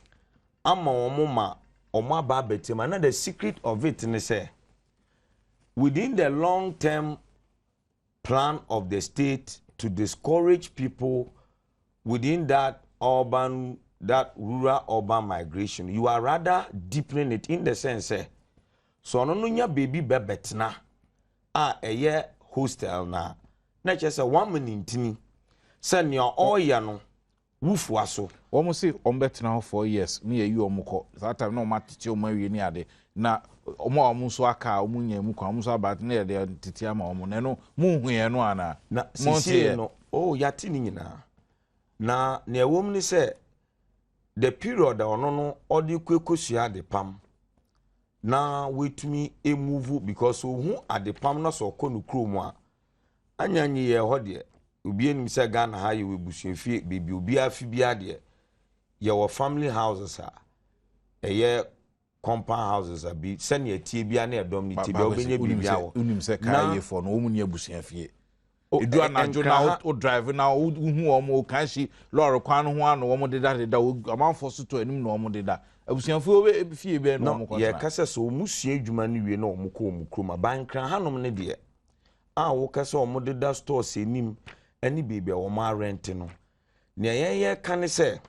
ama omo ma omo aba betem na the secret of it ni say within the long term plan of the state to discourage people within that rural urban migration, you are rather deepening it in the sense so no nya baby bebetna eye hostel na chese 1 minute ni se ne oya no wufu aso omo say ombetna 4 years me yi omo ko that time no matete omo awie ni ade na omo so aka omo nya mu kwa omo so about na de tete ama omo ne no mu hu ye no ana na sisi no yati ni nyina na ne ewom ni se the period ono no odi kwekosua de pam na wetumi move because ohu adepam na so kɔ no krom a anyanyi ye hɔ de obi enim sɛ Ghana ha ye webusuafie bebi obi afi bia de ye wɔ family houses a ɛyɛ compound houses a bi sɛ ne tie bia na ɛdɔm ne tie bia obenye bibia wɔ unim sɛ ka ye fo no omu ne abusuafie edu anajo na o drive na o hu omo kan shi lorry kwan ho ano omo deda amanfo so to anim na omo deda abusuafo fie be no omo kwata ye kase so omusua adwuma no wie na omo kɔ omo kroma bankran hanom ne de wo kase omo deda stores enim ani bebe omo rent no ne ye ka ne se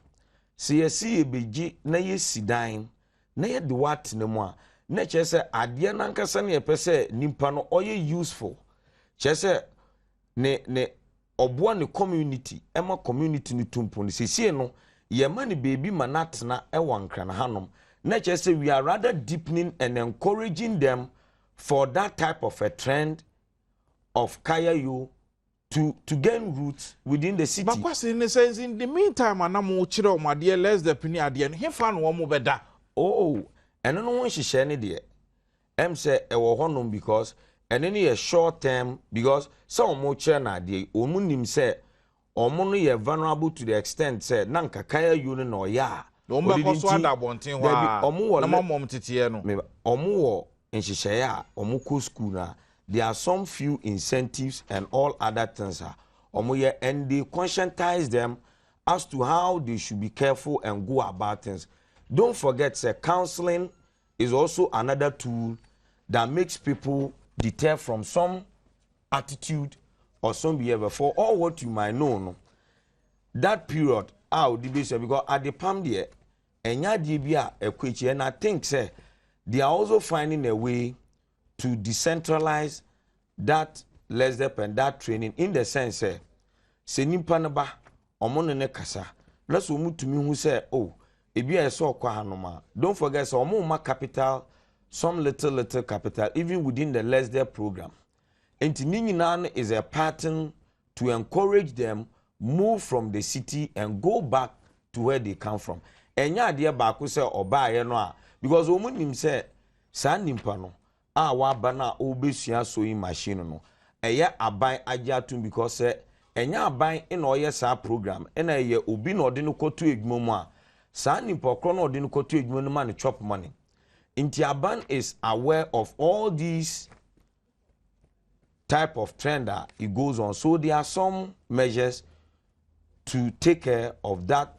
ye beji na ye sidan na ye de wat ne mu a na che se ade na nkasa ne ye pese nimpa no oye useful che se ne oboa ne community ema community ni tumpo ne sesie no ye ma ne baby manatna e wankran hanom na che say we are rather deepening and encouraging them for that type of a trend of kayayo to gain roots within the city. But kwase ne says in the meantime anamo chire o made less the penny ade no hefa no omo beda eno no won hihye ne de em say e wo honom because and then a short term because some more na de omu nim say omo no ye vulnerable to the extent say na nkakaya yu no ya no mbe ko so ada bonten ho a na mom tete no omo wo nhihye a omo ko school na there are some few incentives and all other things omo ye and they conscientize them as to how they should be careful and go about things. Don't forget say counseling is also another tool that makes people deter from some attitude or some behavior for all what you might know no that period out the base because at the palm there enya die bia ekwechi and I think say they are also finding a way to decentralize that less and that training in the sense say nimpa na ba omo ne kasa na so mutumi hu say ebi eso kwa hanoma don't forget say omo ma capital some little capital even within the less there program. And Tininginan is a pattern to encourage them move from the city and go back to where they come from. Enya dia ba ko se oba ye no a because omunim se sa nimpa no a wa ba na obesua sewing machine no eye aban ajatum because se enya aban in oye sa program na eye obi na ode no kotu edwuma mu a sa nimpa kro na ode no kotu edwuma no ma ne chop money. Intiaban is aware of all these type of trend that it goes on. So there are some measures to take care of that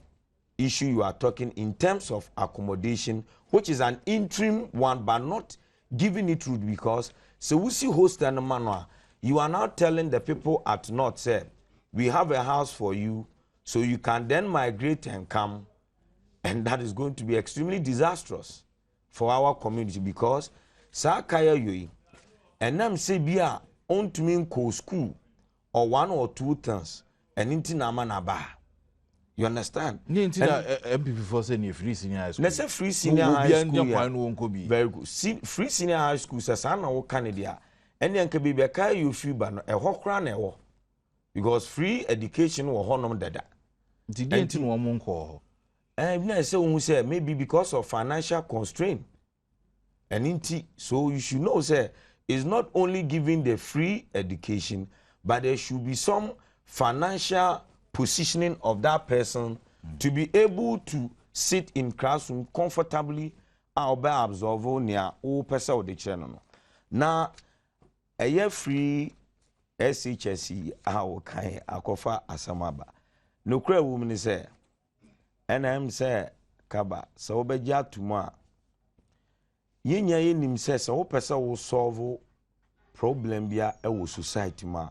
issue you are talking in terms of accommodation, which is an interim one, but not giving it root because so we see host and manual. You are now telling the people at North, say, we have a house for you, so you can then migrate and come, and that is going to be extremely disastrous for our community because sa kaya yoi enam se bia ontumi nko school or 1 or 2 things and inti na manaba you understand ni inti na MPP for say ni free senior high school let's say free senior high school very good free senior high school say sa na wo Canada ene anka bi be kaya you free ba no e ho kra na e ho because free education wo honom dada inti no mo nko I say maybe because of financial constraint. And so you should know, say, it's not only giving the free education, but there should be some financial positioning of that person to be able to sit in classroom comfortably and absorb near all person of the channel. Now, ɛyɛ free SHS a kan akofa asamaba no kura wo ni sɛ ɛna sɛ kaba sɛ wobɛgye atom a yɛnya yɛnim sɛ sɛ wopɛ sɛ wo solve problem bia ɛwɔ society ma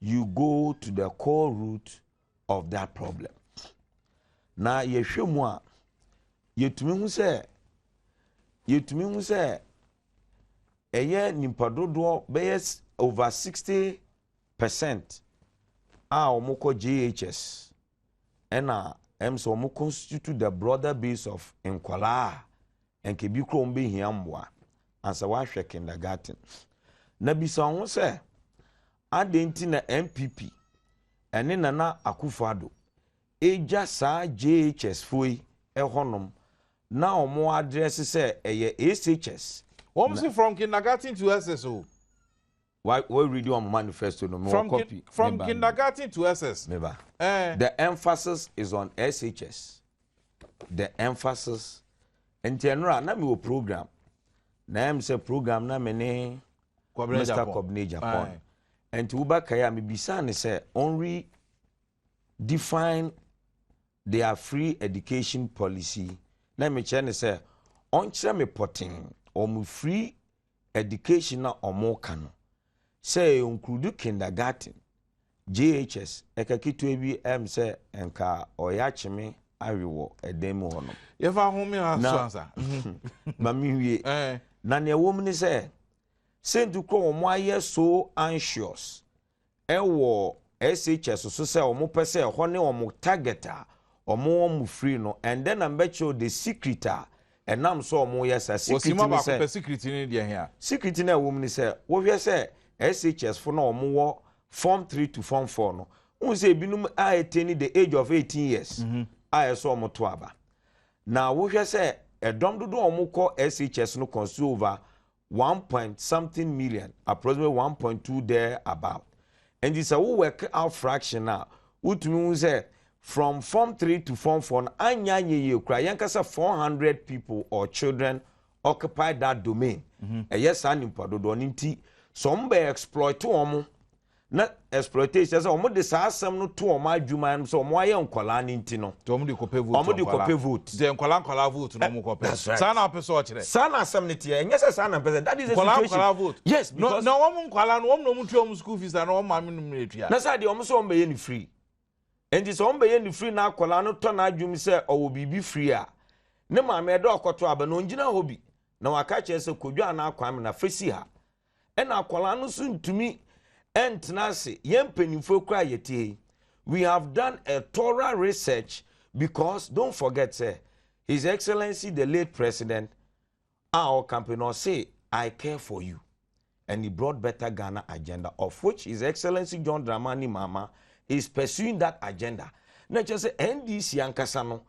you go to the core root of that problem na yɛhwɛ mu a yɛtumi hu sɛ ɛyɛ nipa dodoɔ bɛyɛ over 60% a ɔmokɔ JHS ɛna so ɔmo constitute the broader base of nkwalaa enke bi kro mbe hia mboa ansa wahwe kindergarten na bisa ho sɛ adenti na MPP ene Nana Akufo-Addo eja saa JHS foi ɛhonom na ɔmo address sɛ ɛyɛ SHS Almost from kindergarten to SSO. Why read your manifesto no more copy? From kindergarten to SS. Never. The emphasis is on SHS. The emphasis. And general, na mi wo program. Na am say program na me ne Mr. Kobne Japan. And to uba kaya mi bisa ne say only define their free education policy. Na me che ne say on kire me potting or free education na omo kano. Say include kindergarten, JHS, ekakitu ebi say enka oyachime awiwo edemu hono. Yefa home answer. Mami wie. Na ne wo mni say ntukro omo aye so anxious. Ewo SHS so say omo pese hone omo targeta, omo free no, and then am bet you the secretar and am so omo yes a secret ni say secret ni dia here. Secret na wo mni say wo hwe say SHS for no omo form 3 to form 4 no. Un say binum a attain the age of 18 years. I so omo to aba. Na wo hwe say edom dodo omo ko SHS no consume over 1 point something million, approximately 1.2 there about. And this a work out fraction now. Utumi say from form 3 to form 4 anya ye kra yankasa 400 people or children occupy that domain. Yes animpa dodo nti some be exploit omo na exploitation say omo de saa asem no to omo adwuma no so omo aye nkwala nti no to omo de kope vote omo de kope vote de nkwala vote no omo kope saa na person kire saa na asem ne tie enye say saa na person that is a situation nkwala vote yes because no omo nkwala no omo tu omo school fees na omo mame no mretua na say de omo so omo be ye ni free and this omo be ye ni free na akwala no to na adwum say owo bibi free a ne mame de okoto aba no ngina hobi na waka che say kodwa na akwam na fesi ha ena akwala no so ntumi entnase yempenifo kra yete. We have done a thorough research because don't forget say His Excellency the late President our campaign say I care for you and he brought better Ghana agenda of which His Excellency John Dramani Mahama is pursuing that agenda. Na just say NDC ankasa no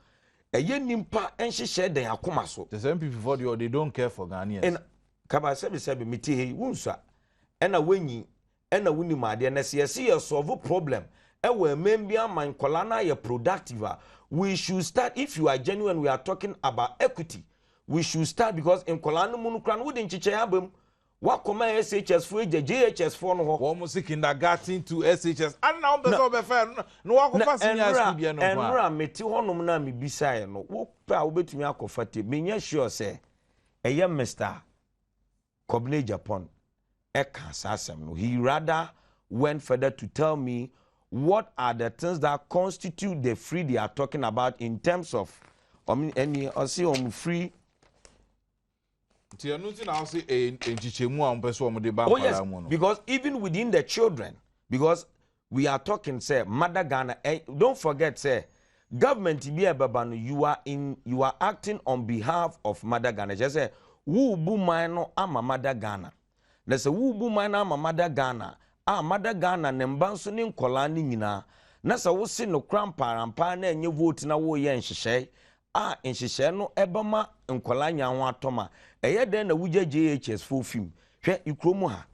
eye nimpa enhyehyɛ den akoma so. The same people for they don't care for Ghanaians. And kaba sebe miti he wunsa ena wenyi ena wuni made na se ye solve problem e we membia man kola na ye productive. We should start if you are genuine we are talking about equity. We should start because in kola no munu kran wudi nchiche abem wa koma SHS for JHS for no ho almost kindergarten to SHS and now be so be fair no wa ko fa senior school bia no kwa enra meti honom na me bisae no wo pa obetumi akofate menya sure say eye Mr. Kobne Japan he rather went further to tell me what are the things that constitute the free they are talking about in terms of any free. Oh yes, because even within the children, because we are talking, say, Mother Ghana, don't forget, say, government you are acting on behalf of Mother Ghana. Just say, who no ama Mother Ghana. Na se wubu mana ama Mother Ghana Mother Ghana ne mbanso ne nkola ni nyina na se wo se no kramparampa na enye vote na wo ye nhyehyɛ nhyehyɛ no ebama nkola nya ho atoma eye den na wugye JHS for film hwɛ ikromu ha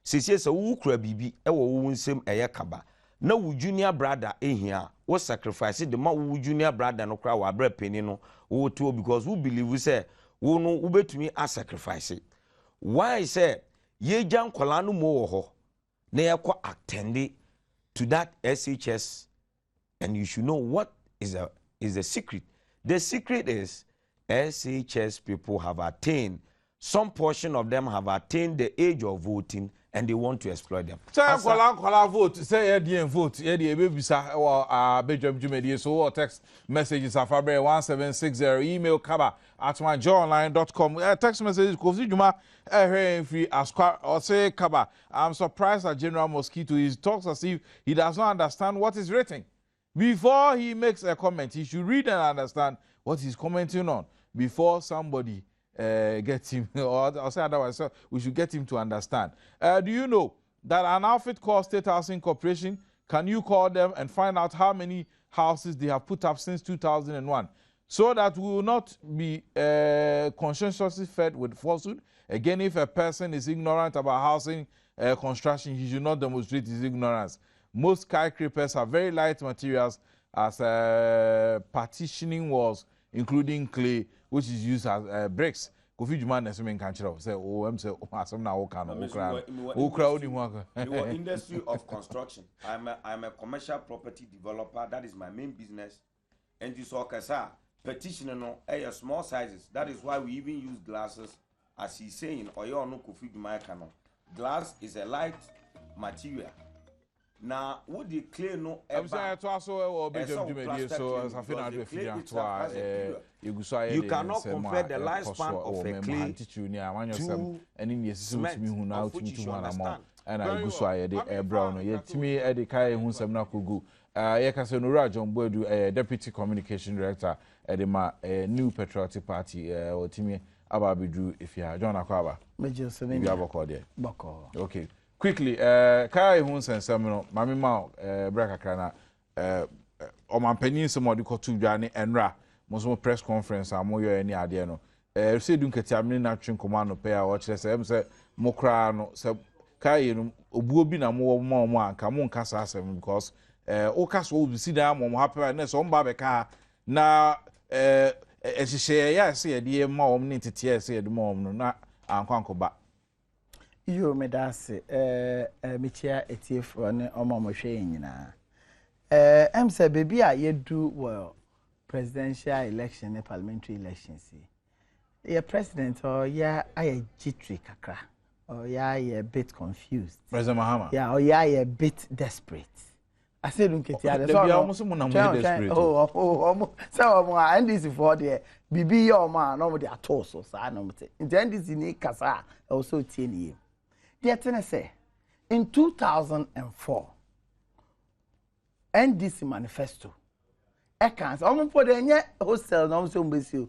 sesie se wo kura bibi ewo wo nsem eye kaba na wo junior brother ehia wo sacrifice the ma wo junior brother no kra wa bra peni no wo to because we believe say wo no wo betumi a sacrifice why say ye jan kwala no mo ho na ye kwa attend to that SHS, and you should know what is the secret. The secret is SHS people have attained, some portion of them have attained the age of voting, and they want to exploit them. Say kwala vote, say ADM vote, ADM bisa or Badwam Jumedi, so or text messages of Fabre 1760, email kaba@myjoyonline.com. Text messages Kofi Juma free asquar or say Kaba. I'm surprised at General Mosquito. He talks as if he does not understand what is written. Before he makes a comment, he should read and understand what he's commenting on before somebody get him, or say otherwise, so we should get him to understand. Do you know that an outfit called State Housing Corporation, can you call them and find out how many houses they have put up since 2001? So that we will not be conscientiously fed with falsehood. Again, if a person is ignorant about housing construction, he should not demonstrate his ignorance. Most skyscrapers have very light materials as partitioning walls, including clay, which is used as bricks. Kofi Juma Nesumen Kanchero say, "Oh, I'm saying, I'm now industry of construction. I'm a commercial property developer. That is my main business. And you saw Kasa petition no small sizes. That is why we even use glasses, as he's saying. Or you no Kofi Juma Kano. Glass is a light material. Now, would the clear no? I'm saying to us or Badwam so as I feel I do you cannot compare the lifespan of a clay to and in the cement who now to one amount. And I go so I the brown. Yet to me, Eddie Kai who some na kugu. Yakasenura John Bodu, Deputy Communication Director at the New Patriotic Party, or Timmy Ababidru, if you are John Akaba. Major 7 Bako. Okay. Quickly, Kai Huns and Seminole, Mammy Mao, Braka Krana, or my penny, some more to Johnny and Ra, most press conference, and more any idea. No, say, don't get a minute command pair, watch the same, say, Mokrano, say, Kai, Ububina more, come on, Casa 7, because Ocas will see them on happiness on Babeca. Now, as she say, yes, see a dear mom, need to tear, say the mom, not Uncle Bat. You me dase michia etiefo ne omamhwe nyina say baby a ye do well presidential election ne parliamentary elections ye president or ya aye jittery kakra or ya ye a bit confused President Mahama yeah or ya a bit desperate I said unketi ade so almost na desperate so and this for there bibi your man no dey at so sa no mte this ni kasa also tie ni the say in 2004 NDC manifesto ekans for the nye hostel no so mbesi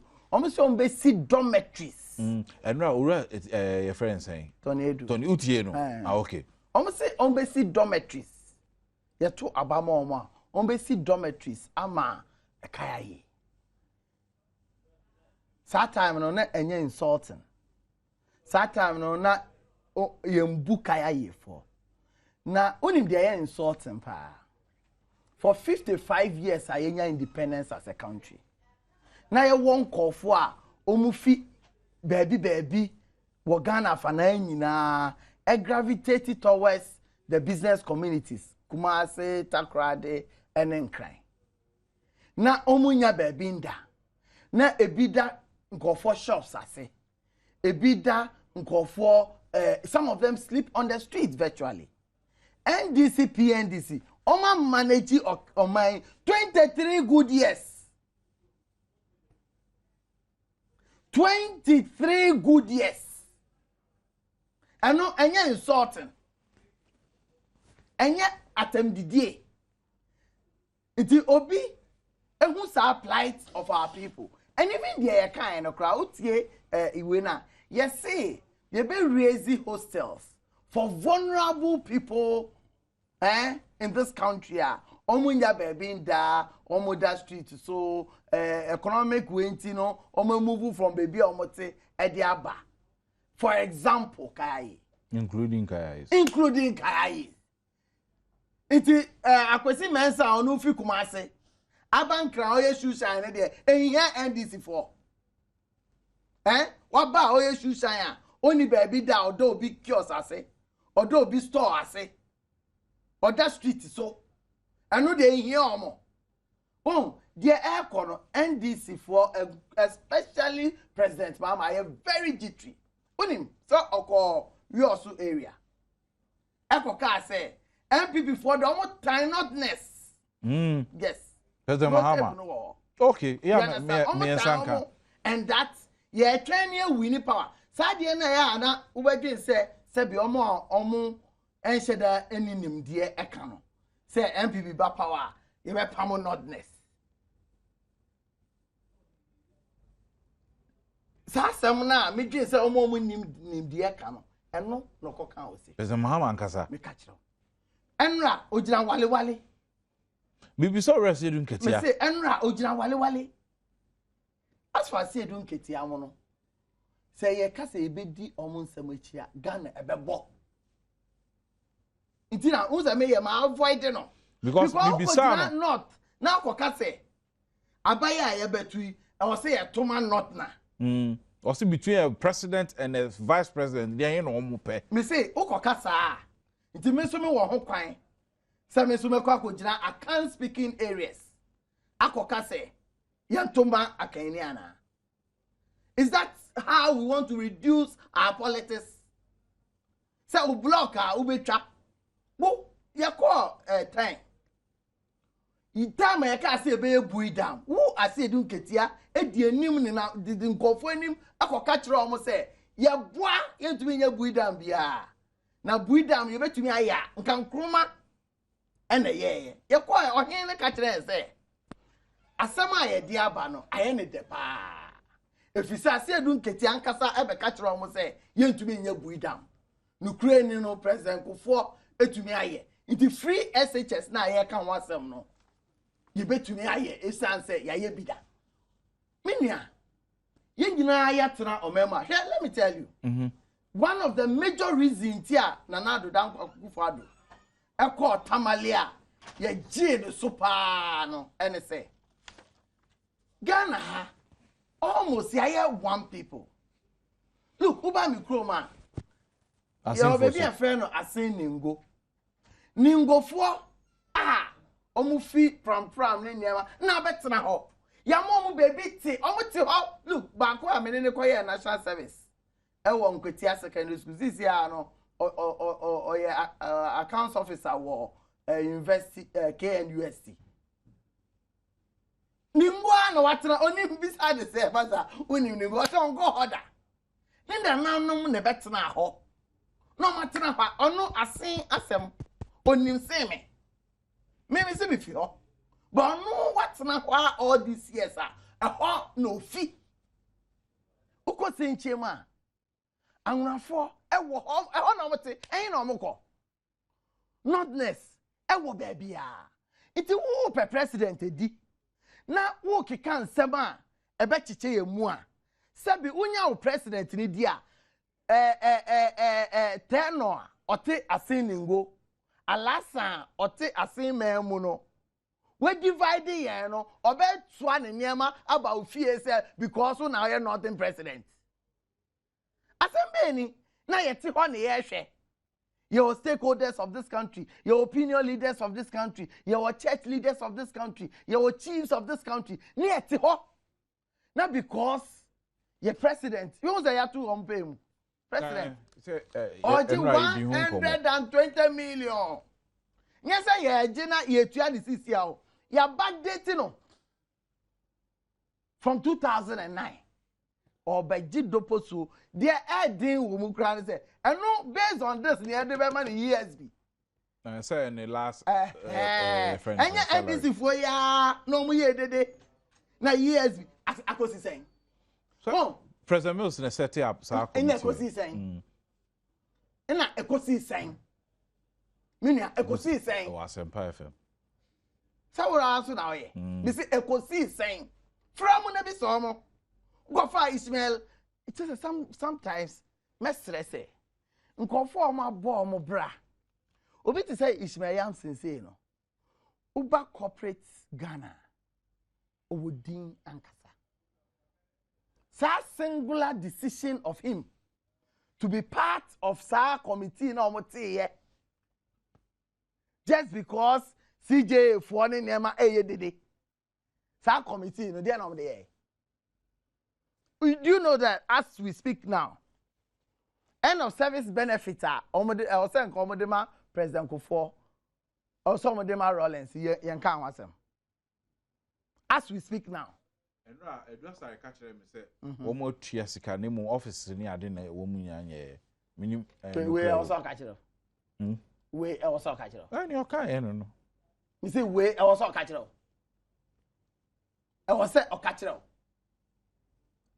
dormitories and now your friend saying Tony Utie no okay mbesi dormitories ye to abama mbesi dormitories ama ekayaye that time no na enye insulting that time no na yembukaya ye for na onim de ye insulting pa for 55 years ayenya independence as a country na ye won kofo a omufi baby wo Ghana fa na nyina gravitated towards the business communities Kumasi Takrade Enenkran na omunya baby nda na ebida nkofo shops ase ebida nkofo some of them sleep on the streets virtually. NDC, PNDC, Oma manage on my 23 good years. 23 good years. I know, and you're insulting. And yet, attempt the day. It will obi, and who's our plight of our people. And even the kind of crowd, yes, say. They be raising hostels for vulnerable people in this country. Omunya bebinda, omuda street so economic wentino, omu move from baby omote ediaba. For example, Kai. Including Kai. It is akwesi mensa onu fi Kumasi. Abankra oye shoe shine there. And here NDC for. What ba oye shoe shine? Only baby da odo bi kiosk ase. Odo bi store ase. Oda street so. Anu de here omo. Oh, dear air corner NDC for especially President Mama are very jittery. Unim so oko we also area. Eko ka say MPP for the almost tinotness. Yes. President Mahama. Okay, yeah, me sanka. And that yeah, 10 year winning power. Sadie na ya na ubegin say be omo ensheda eninim die eka no. Say MPP ba power, you be pamonodness. Sasam na me dwen say omo nim die eka no. Eno no koka o say. President Mahama ankasa. Me ka kiro. Enra ojina wale. Bibi so rest edun ketia. Me say enra ojina wale. As far as edun ketia mo no. Say ye ka say ebedi omo nsam achia Ghana ebebo. Intina unza me ye ma avoid no. Because bibi sa no. Not na koka say abaya ye betui e wo say ye toma not na. Also between a president and a vice president, they ain't no more pay. Me say, Okoka sa. It means me wo ho kwan. Say me so me kwa kojina I can't speak in areas. Akoka say, yantomba akaniana. Is that how we want to reduce our politics? Say we block our ubetwa. Bo, ya call time. Itama ya ka say be bui down. Who I say dun ketia e di anim ni na di nkofo anim akoka kire omo say ya boa yentumi nya bui down bia. Na bui down ye betumi aya nkan kroma ene ye. Ye ko ohin ne ka kire say asema ye di aba no aye ne de pa. Efisa say dun ketia nkasa ebe ka kire omo say yentumi nya bui down. No kure ni no president kofo etumi aye. It free SHS na ye kan wasem no. You bet to me, I say, ya bida. Minia, you know, I yatna omema. Here, let me tell you. One of the major reasons here, Nanado down Kufado, I call Tamalia, ye jade supano, and say, Ghana, almost ya one people. Look, Uba Mikroma, your baby a friend, I say Ningo. Ningo for, omu fi pram ne niema na betena ho ya momu baby ti omu ti ho look banko amene ne koye national service e wo nkwetia secondary school this year no accounts officer wo university KNUST nimwa na watena oni bisa de se basa oni nimwa so ngo hoda nda nanom ne betena ho no matena ha ono asen asem onim se me maybe see me feel, but no what's not why all these years are no fee. Uko senchema, angrafo, ewo home, no mate, ain't no moko. Notness, ewo baby Iti wo pe president di. Na wo kikan sema, ebe chiche ye mua. Sebi unya wo president ni dia. Tenor, ote asiningo. Alasa ote asimemu no we divide here no obe twa ne niema about fear say because now you're not in president asembeni na yeti ho ne yehwe your stakeholders of this country, your opinion leaders of this country, your church leaders of this country, your chiefs of this country ni yeti ho na because your president you say ya to on pay president Oji 120 million. Yes, I Jenna yetua the CCL. Ya backdating no. From 2009. Or by Jidoposu, their adding Wumukran say, and no based on this, near the man in ESB. I say in the last and ya NBC for ya no more day. Now ESB, I was saying. So, President Mills set up, so I was saying. Na ekosi sen minia ekosi sen o asempa fm sawura aso na oye me say ekosi sen from na bi so mo go for Ismail it is sometimes mestre say nkofo mo abo mo bra obi ti say Ismail yam sensei no uba corporate Ghana owodin ankasa sa singular decision of him to be part of SAR committee na omote just because CJ for ne nema dede. SAR committee no dey na omote do you know that as we speak now, end of service benefit omode omodema President Kufuor also omodema Rollins yen kan wasem. As we speak now. Enra edwasa I catch them say omo tua sika ne mu office ni ade na wo mu nyanye minim we also catch them. We also catch them. Ani oka no. Me say we also catch them. I was say o catch them.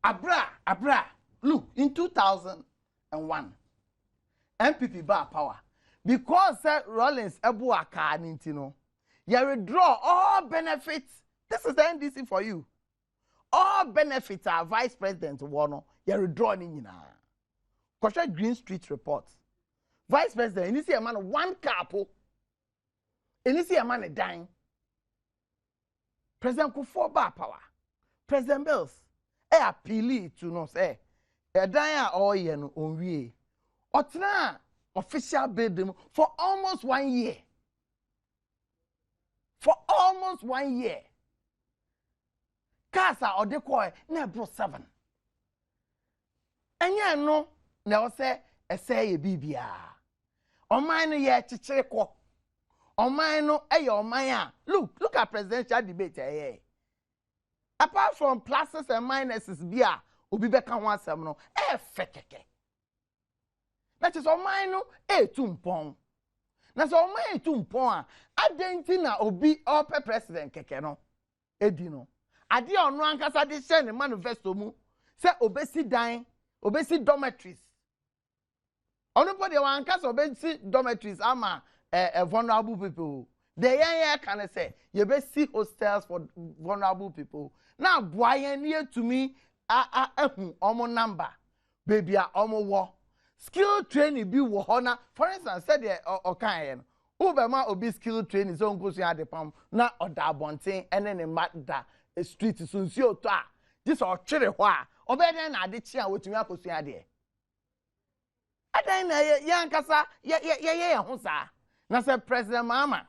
Abra, look, in 2001, MPP bar power. Because Rollins Ebu Aka Nintino, you withdraw all benefits. This is the NDC for you. All benefits are Vice President Wano, you withdraw in Kosha Green Street report. Vice President, you see a man one couple, and you see a man a dime. President Kufuor bar power. President Bills. Appeal to no say a dia or yen on we otna official building for almost 1 year. For almost 1 year. Casa or decoy na bro 7. Enya no na say e say ye bibia. O man no ye chichire ko. O man no e your man. Look at presidential debate here. Apart from pluses and minuses, bia obi beka ho asem no fekeke. That is all mine no tumpon. Na so mine tumpon adenti na obi ope president keke no edi no. Ade ono ankasa de share ne manifesto mu say obesi dan, obesi dormitories. Ono po de ankasa obesi dormitories ama vulnerable people. The can say you be see hostels for vulnerable people. Now boy near to me omo number baby omo wo skill training be wo hona. For instance said the okan Ubema obi skill training so nko so ya de pam na oda abonten ene ne mada street so nsi oto a this o twere ho a obeden na ade chi a wotumi akosu ya de adan na ya nkasa ye ho sa na say President Mama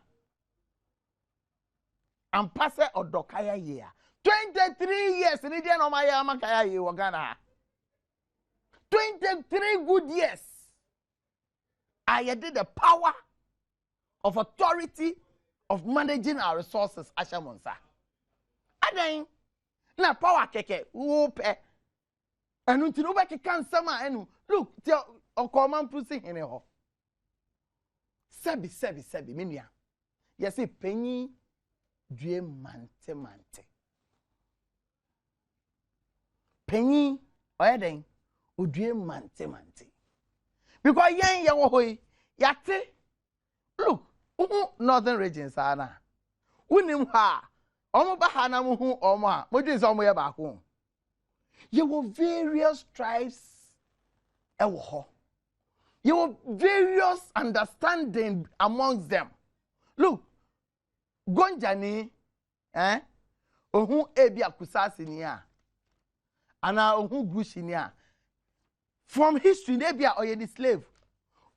and pass odokaya year 23 years ni dia no maya makaya ye wagana 23 good years I did the power of authority of managing our resources ashamonsa adan na power keke wo pe anu ti no be keka nsama enu look ti okoman pusi hene ho sebi menua yes penyi due mante penyi oyeden odue mante because yen ye wo hoyi yate look northern regions ana unim ha omo ba ha na mu hu omo a modin so omo ye ba ko ye wo various tribes e wo ho ye wo various understanding amongst them look gonjani ohun ebi akusasi ni a ana ohun gushi ni a from history ebi a oyeni slave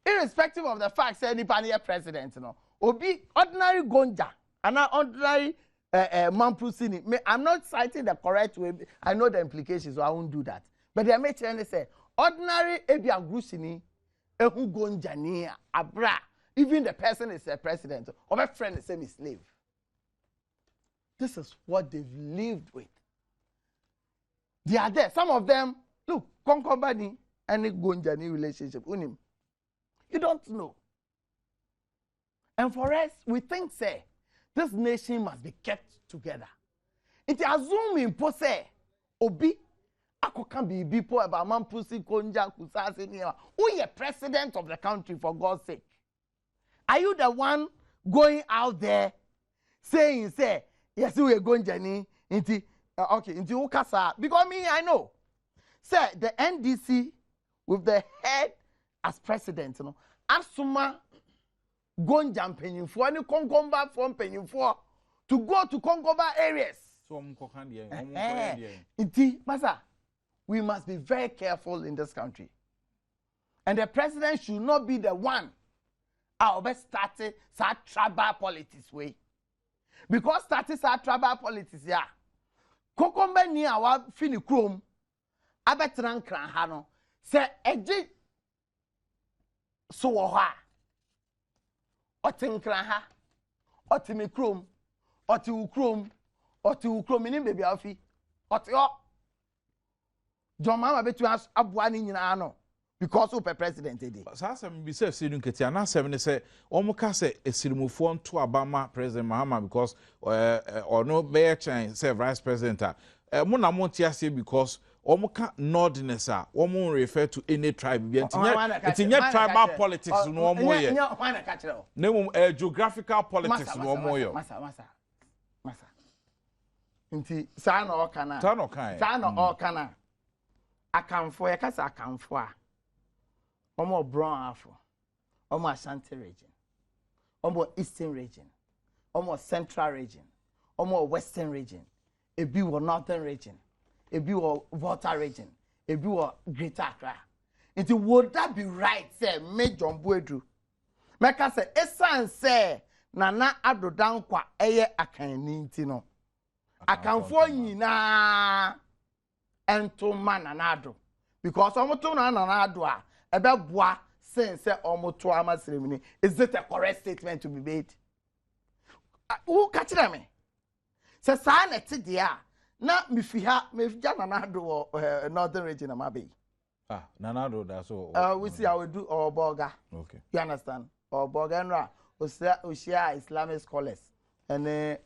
irrespective of the fact say nipa na president no obi ordinary gonja ana ordinary mampusini I'm not citing the correct way. I know the implications so I won't do that but they make sure say ordinary ebi agushi ni ehun gonja ni abra even the person is a president or my friend is a slave. This is what they've lived with. They are there. Some of them, look, concubine and gonjani relationship. Unim. You don't know. And for us, we think, say, this nation must be kept together. It assume in pose, obi, ako can be people about mampusi konja kusasi niwa. Who is president of the country, for God's sake? Are you the one going out there saying, say, yes, we are going Jenny into into Ukasa? Because me, I know. Say the NDC with the head as president, you know, Asuma Gonjam Peninfo, and Kongomba from Peninfo to go to Kongomba areas. So Masa, we must be very careful in this country. And the president should not be the one I'll be starting such tribal politics way. Because starting such tribal politics, yeah. Kokombe ni awa fini krom abetran kran ha no se eji so wo ha otin kran ha otimi krom oti ukrom ni baby afi oti o joma betu aboa ni nyina no because of the president dey Sasem bi say sinu ketia na asem ne say omuka say esirimufo nto abama president Mahama because no be chen say vice president mo na mo tia because omuka nordness a omo refer to any tribe bi ntinye tribal politics no omo ye na geographical politics no omo yo masa nti sa na okana akamfo ye kasa akamfo a omo brown afro omo Ashanti region omo eastern region omo central region omo western region ebi wo northern region ebi wo Volta region ebi wo Greater Accra. Nti would that be right say me John Buedu meka say esan say Nana Addo Dankwa eye akanni nti no akanfo nyina ento man Nana Addo because omo to Nana Addo a ebe boa sense omoto amaseremini. Is it a correct statement to be made? Who catch me? Se sa na ti dia na me fi ha me ja Nana Addo northern region amabe. Nana Addo da so. We see how we do our burger. Okay. You understand? Our burger nra Oshia Islamic scholars and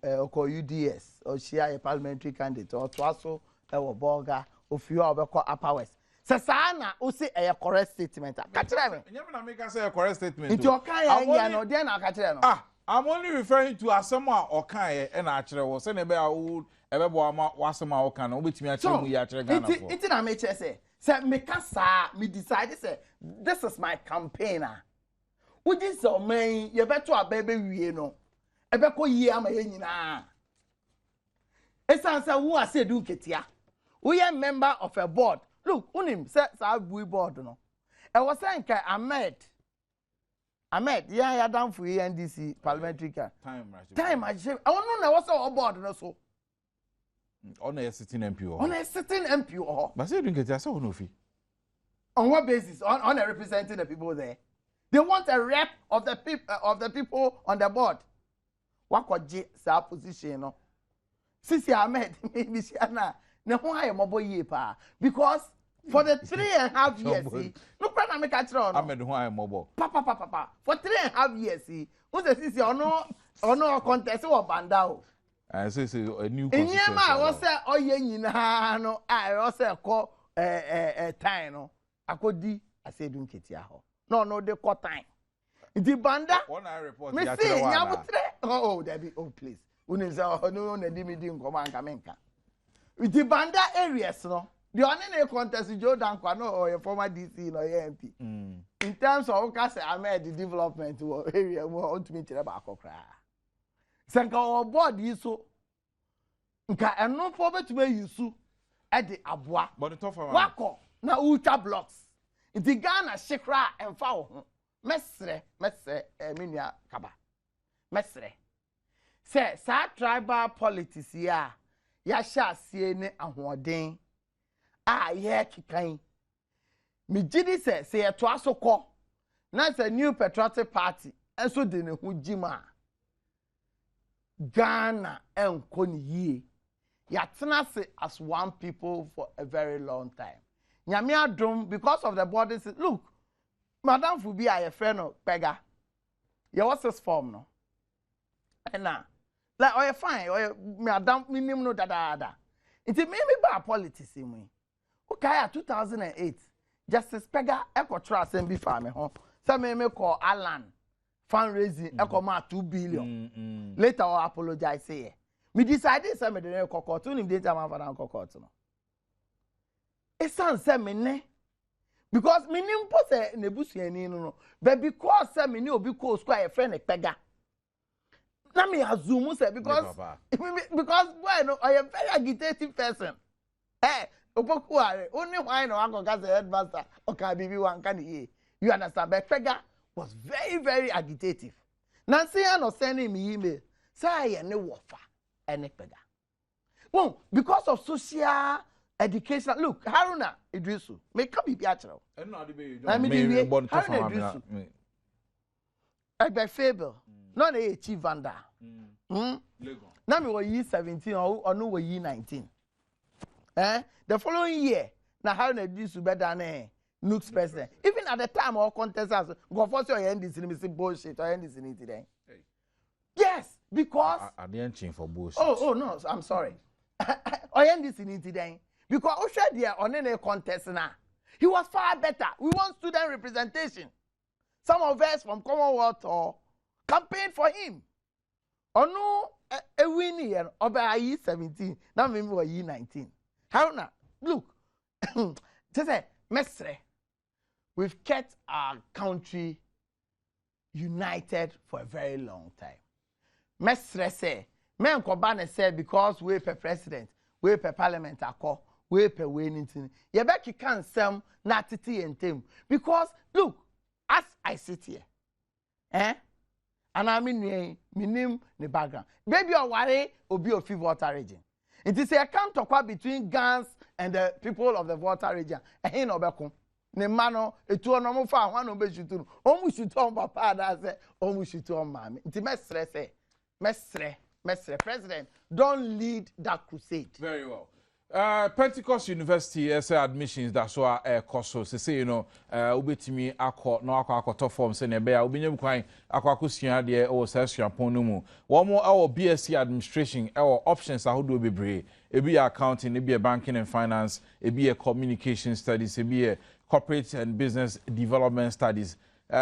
oko UDS Oshia a parliamentary candidate or twaso our burger of you obeko Upper West. Sasana o say a correct statement. Catch me. You na make say a correct statement. It's okay ya no dey na catch no. I'm only referring to asema okan e na akere wo say na be a ebebo ama wasema okan na obetimi akere mu ya akere Ghana for. It na make say me kasa me decide say this is my campaigner. Uji so man ye beto abebe wie no. Ebeko yie ama ye nyina. Esansa wo ase du ketia. We are member of a board. Look, unim say sa bui board no. E was saying ka Ahmed, ya down for NDC parliamentary car. Time machine. I want know what's our board no so. On a sitting MP. On a sitting MP. But say you get your no fee. On what basis? On a representing the people there. They want a rep of the people on the board. What could J sa position no? Sisi Ahmed, maybe she na why mobile ye pa because for the 3.5 years, no problem make a try. Ahmed why mobile. Papa. For 3.5 years, who says sisi or no contest or bandao. I say a new constitution. Inyama was say oh ye nyina no I also call time no. Akodi I say dun ketia ho. No they call time. The banda one I report me say nyabutre oh Debbie oh please. Uni say oh no na di me di nkoma nka menka. The banda areas no the only contest Joe Dankwa no or your former DC no MP. In terms of say Ahmed the development area we want me to ba akokra. Sanka o board yi so nka eno for betube yusu e de aboa. But the tougher one. Wako na ultra blocks. Nti Ghana shekra emfa wo ho. Mesre minia kaba. Mesre. Say sa tribal politics ya sha sie ne ahoden ye kikan. Me gidi say e to asokọ. Na say New Patriotic Party enso de ne hu jima. Ghana enko ni yie. Ya tena se as one people for a very long time. Nyame adom because of the borders. Look, Madam Fubi a friend of Pega. You what's this form no? And now, like oh you fine, oh Madam minimum no da. It may be bad politics in me. Okay, 2008, Justice Pega echo trust and be farming home. Some may call Alan fundraising echo ma 2 billion. Later I apologize say. Me decided some the cocoa to him data man for cocoa no. It sounds say me ne. Because me nimpo say nebusuani no but because say me ni obi ko square a friend Pega. Na me assume say because boy no I am very agitated person. Opokuare, only why no uncle as a headmaster, okay, baby one can ye. You understand? But Pega was very, very agitative. Nancy no sending me email. Say no wafa and Pega. Well, because of social education, look, Haruna Idrisu, make up be actual. I mean, Haruna Idrisu. I beg Fable, not a chief Vanda. Now we were year 17 or no we year 19. The following year, now Haruna Idrisu better than Nooks president. Even at the time of contest, go for your end this in bullshit or end this in today. Yes, because I didn't for bullshit. Oh no, I'm sorry. I end this in today because Osha there on any contest now. He was far better. We want student representation. Some of us from Commonwealth or campaign for him. Or no, a win year or by year 17. Now maybe we year 19. How now? Look, just say, Mestre, we've kept our country united for a very long time. Mestre say, men Kobane said because we per president, we per parliament akọ, we per winning. You bet you can't sell natity and team. Because look, as I sit here, and I mean name the background. Baby or worry will be a few water region. It is a account talk between Gans and the people of the water region. And no beko. Ne mano etu onomo fa one obe shutu. Omu shutu on papa da say omu shutu on mama. It mestre say mestre president don't lead that crusade. Very well. Pentecost University admissions that's why cost so say you know ubetimi akọ no akọ form say na be ya obinyem kwan akọ akosua de o session pon no mu wo mo our BSc administration our options ahodo bebre ebi accounting ebi banking and finance ebi communication studies ebi corporate and business development studies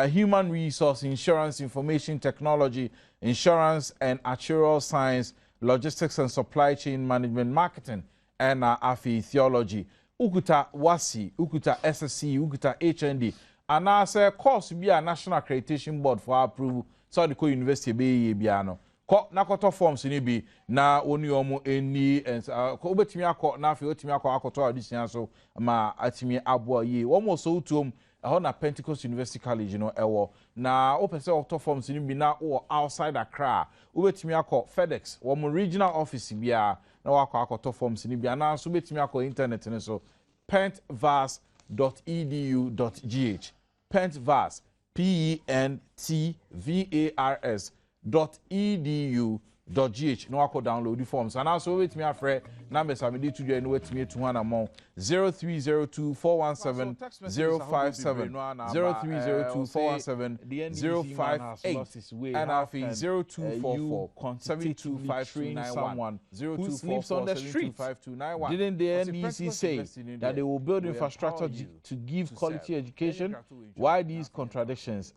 human resource insurance information technology insurance and actuarial science logistics and supply chain management marketing and afi theology ukuta wasi ukuta SSC ukuta HND and as a course be a national accreditation board for approval so the university be bia no ko nakoto forms ni bi na oni omo eni ko obetimi akọ na afi otimi akọ akoto audition so ma atimi abo ye omo so utom ho na Pentecost University College you know ewo na opese auto forms ni bi na o outside Accra obetimi akọ FedEx omo regional office bia na wakọ akoto forms ni bia na so betimi akọ internet ni so pentvars.edu.gh pentvars pentvars.edu.gh no akọ download the forms and also wait me afre numbers am dey to you no wait me 200 amount 0302417057 0302417058 and afi 0244725291 who sleeps on the streets. Didn't the NDC say that they will build infrastructure to give quality education? Why these contradictions?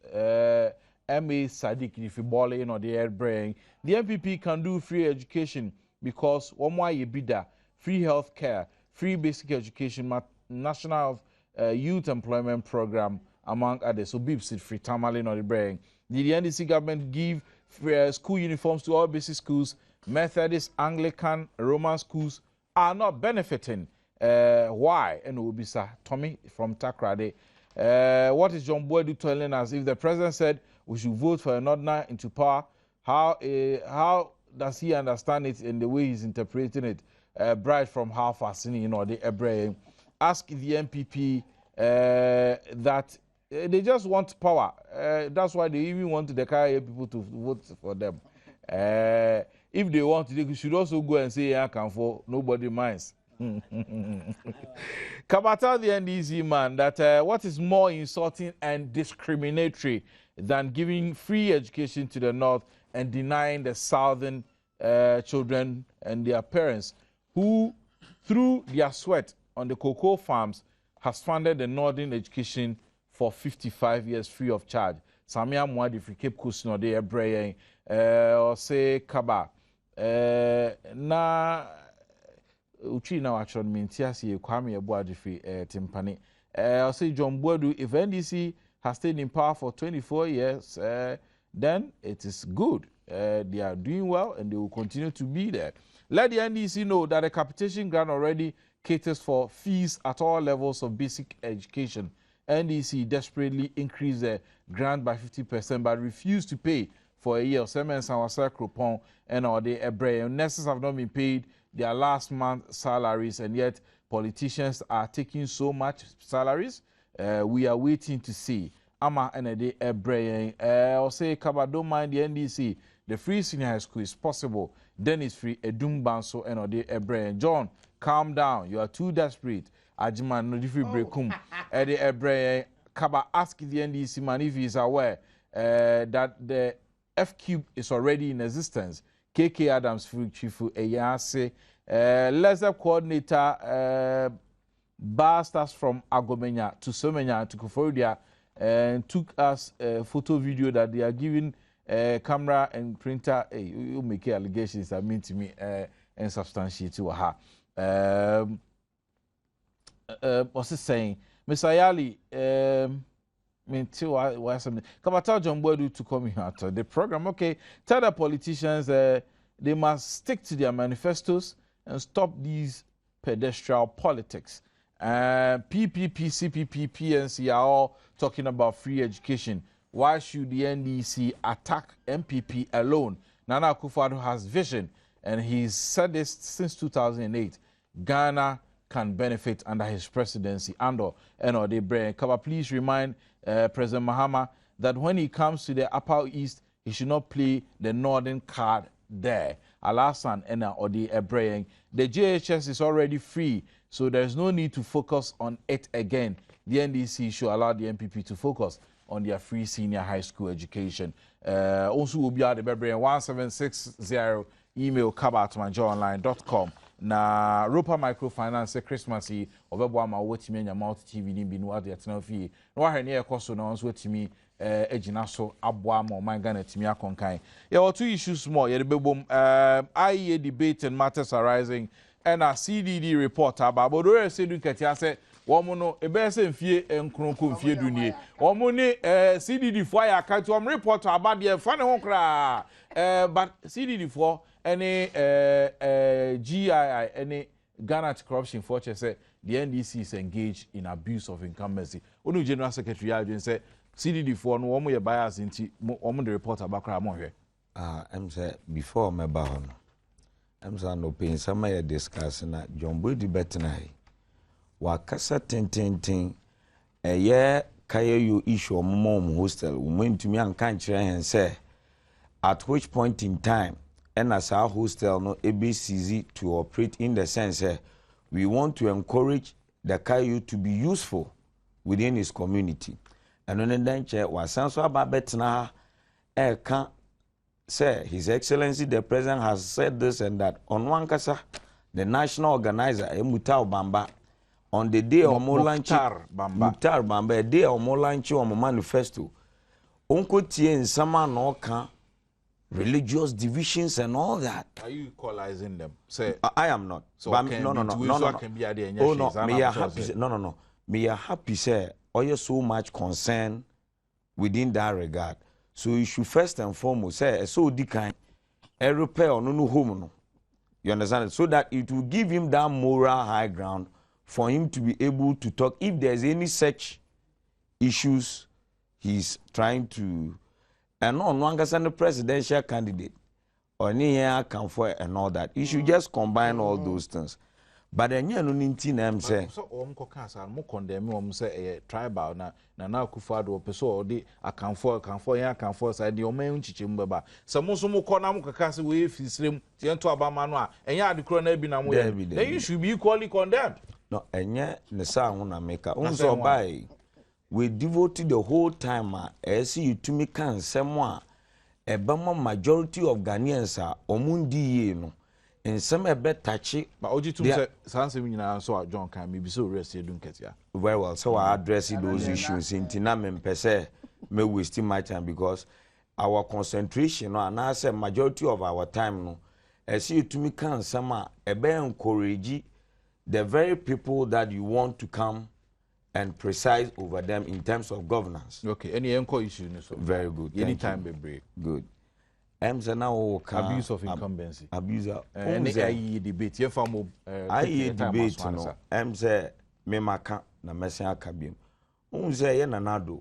MA Sadiq Nifibole in or the air brain. The MPP can do free education because one more bida, free health care, free basic education, national youth employment program, among others. So BIPS free tamale or the brain. The NDC government give free, school uniforms to all basic schools. Methodist, Anglican, Roman schools are not benefiting. Why? And will be Sir Tommy from Takrade. What is John Boydu telling us? If the president said we should vote for a northerner into power, how does he understand it in the way he's interpreting it? Bride from how far, you know, the Ebrahim. Ask the MPP that they just want power. That's why they even want the Kaya people to vote for them. If they want, they should also go and say, I can for nobody minds. Kabata the NDC man that what is more insulting and discriminatory than giving free education to the north and denying the southern children and their parents who through their sweat on the cocoa farms has funded the northern education for 55 years free of charge. Samia Mwadi fi Cape Coast no de ebreye or say Kaba na uchi na wachon mintiasi Kwame Ebuadi fi timpani or say John Boadu. If NDC has stayed in power for 24 years, then it is good. They are doing well and they will continue to be there. Let the NDC know that the capitation grant already caters for fees at all levels of basic education. NDC desperately increased the grant by 50% but refused to pay for a year. Semens and Wasa Kropon and all the Ebre. Nurses have not been paid their last month salaries, and yet politicians are taking so much salaries. We are waiting to see. Ama and the Ebre. I'll say, Kaba, don't mind the NDC. The free senior high school is possible. Then it's free. Adom Banso and all the Ebre. John, calm down. You are too desperate. Ajiman, no different breakum. The Ebre. Kaba, ask the NDC man if he is aware that the F-Cube is already in existence. KK Adams Chifu Eyase, Lesser Coordinator, Bastards from Agomenya to Somenya to Kofodia, and took us a photo video that they are giving camera and printer. You make allegations that mean to me and substantiate to her. What's it saying? Miss Ayali, why something? Come on, tell John Boydu to come here after the program. Okay, tell the politicians they must stick to their manifestos and stop these pedestrian politics. PPP, CPP, PNC are all talking about free education. Why should the NDC attack MPP alone? Nana Akufo-Addo has vision, and he's said this since 2008. Ghana can benefit under his presidency. Ando they bring. Kaba, please remind President Mahama that when he comes to the Upper East, he should not play the northern card there. Alasan or the Ebreying. The JHS is already free, so there's no need to focus on it again. The NDC should allow the MPP to focus on their free senior high school education. Also, will be at the Ebreying 1760 email kaba@manjoonline.com. Na Ropa Microfinance Christmas yi Badwam a wotimi anya mouth TV ni bi no ade atena fie no wa hene ekoso no nso wotimi agina so aboa ma man Ghana timi akonkan. There were two issues more ye bebom IEA debate and matters arising and a CDD report about Bodore Sedu Ketia say woman no ebe se mfie enkronko mfie dunie woman ni CDD for ya ka to report about the fan ho kra but CDD for any GII, any Ghana Corruption Fortune say the NDC is engaged in abuse of incumbency. Onu General Secretary Adom say CDD4 no woman ye bias into woman the report about crime here. I'm say before me ba ho no. I'm say no pain some ye discuss na John Boy debate na hi. Wa kasa ten ye kaya you issue mom hostel we ntumi anka nkyere hen say at which point in time and as our hostel no ABCZ to operate in the sense we want to encourage the Kayu to be useful within his community. And on the bench was so about betna can say His Excellency the President has said this and that on one kasa the national organizer Mutau Bamba on the day of Mukhtar Bamba day of Molanchi on manifesto Uncle Tien Sama no can religious divisions and all that. Are you equalizing them? Say I am not. So no. Oh no, me are happy. No. Me are happy. Say, oh, you so much concern within that regard. So you should first and foremost say, so decline, a repair or no home. No, you understand? So that it will give him that moral high ground for him to be able to talk. If there's any such issues, he's trying to. And no one can the presidential candidate or near come for and all that. You should just combine all those things. But then you know, say so more condemn say tribal na Akufo-Addo person or the account for side the omen chichimbaba. Some also more corner mukakasi we fisrim tiento abamano and ya the crone be na mo. Then you should be equally condemned. No, and yet the sound na make unso by. We devoted the whole time as you to me can someone a Bama majority of Ghanaians are omundi no and some a bet touchy but oji to say so John can be so rested don't get ya. Very well, so I address those issues in Tinam per se may wasting my time because our concentration and I say majority of our time no as you to me can some a be encourage the very people that you want to come and precise over them in terms of governance. Okay, any encore issue? Very good. Anytime be break. Good. say now abuse of incumbency. Abuse. Any debate. You form debate no. Say me maka na mesen akabiem. Say ye nanado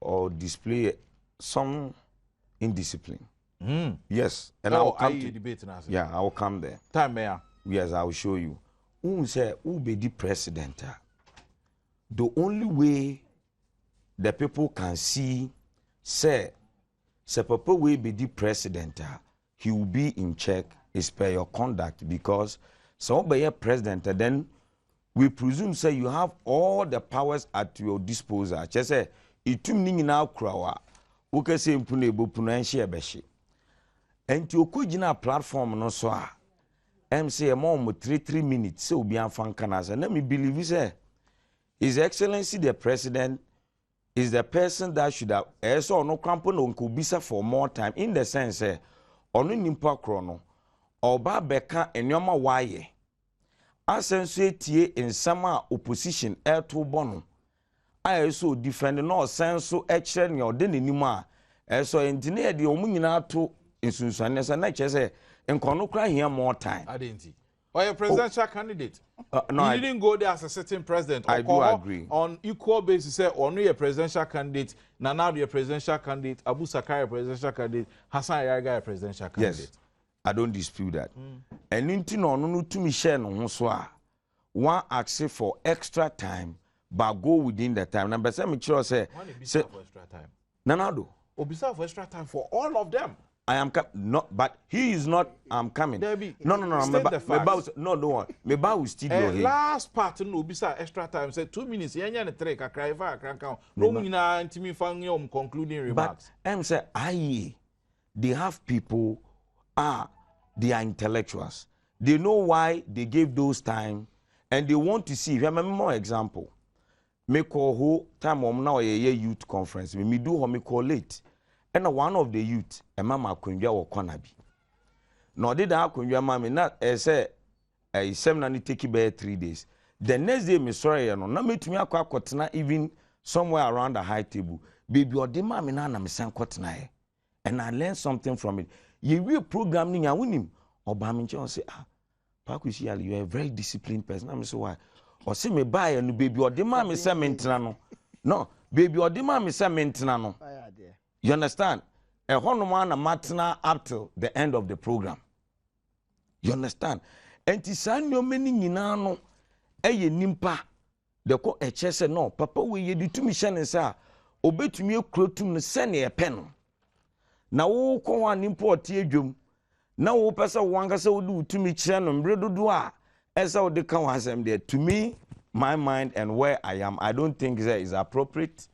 or display some indiscipline. Yes, and I will come to debate now. Yeah, I will come there. Time mayor. Yes, I will show you. Say who be the president? The only way the people can see say Papa will be the president, he will be in check is per your conduct, because so by your president, then we presume say you have all the powers at your disposal. Just say itum ni na krawa uke se mpune ebo punanshi ebeshi. Enti okujina platform no so a MC mo 3 minutes say obi anfa kana say na me believe say His Excellency the President is the person that should have also no crampo no nkubisa for more time, in the sense onu nimpa krono oba beka enyoma waye asenso etie nsama opposition to bono ayeso defend no senso ekire ne ode nanim a eso engineer de omunyina to nsunsuane se na kyese nkono kra hia more time adenti or a presidential candidate. No, he didn't go there as a sitting president. I do agree. On equal basis, say, or no, a presidential candidate, Nanadu a presidential candidate, Abu Sakai a presidential candidate, Hassan Yaga a presidential candidate. Yes, I don't dispute that. And into no to me share no so one ask for extra time, but go within the time. Number 7, sure say for extra time. Nanadu. Obisa for extra time for all of them. I am not, but he is not. I'm coming. No. Me ba studio here. Last part no bisa extra time. Say 2 minutes. Yenya ne 3 kakra ifa kakra. No nyina ntimi fa nyom concluding remarks. But say they have people. They are intellectuals. They know why they gave those time, and they want to see. Remember more example. Me call who time now a youth conference. Me do me call late. And one of the youth, a mama kunja or konabi. No, did I kunja mammy not say a seminar take about 3 days. The next day, Miss Sorry, no, me to me a quatina even somewhere around the high table. Baby, or the mammy nana, Miss Sankotna. And I learned something from it. You will programming a winning. Or Bamin say, Pakusiali, you are a very disciplined person. I'm so why. Or see me buy a new baby or the mammy say maintenano. No, baby or the mammy say maintenano. You understand? A honoman matna up till the end of the program. You understand? And tisanyo many ninano eye nimpa de ko echese no papa we ye di tumi hye sa obetumi ekrotum no sene e pen na wo ko wa nimpa ote adwom na wo pesa wanka se wo di tumi kire no mbre dodo a esa wo de kan wasem there. To me, my mind and where I am, I don't think that is appropriate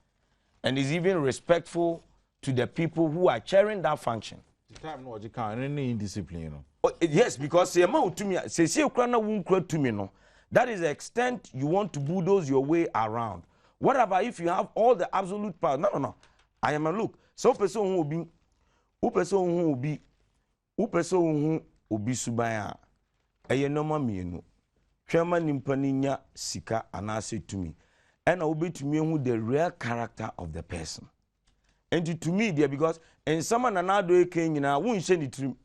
and is even respectful to the people who are chairing that function. The time no you can any indiscipline, you know. Yes, because say ma to me say krana won kra to me no. That is the extent you want to bulldoze your way around. What about if you have all the absolute power? No. I am a look. So person who obi subaya eye no ma mienu. Twema nimpa ninya sika anase to me. And obetumi hu the real character of the person. And to me there, because in someone another nyina won hye ni trim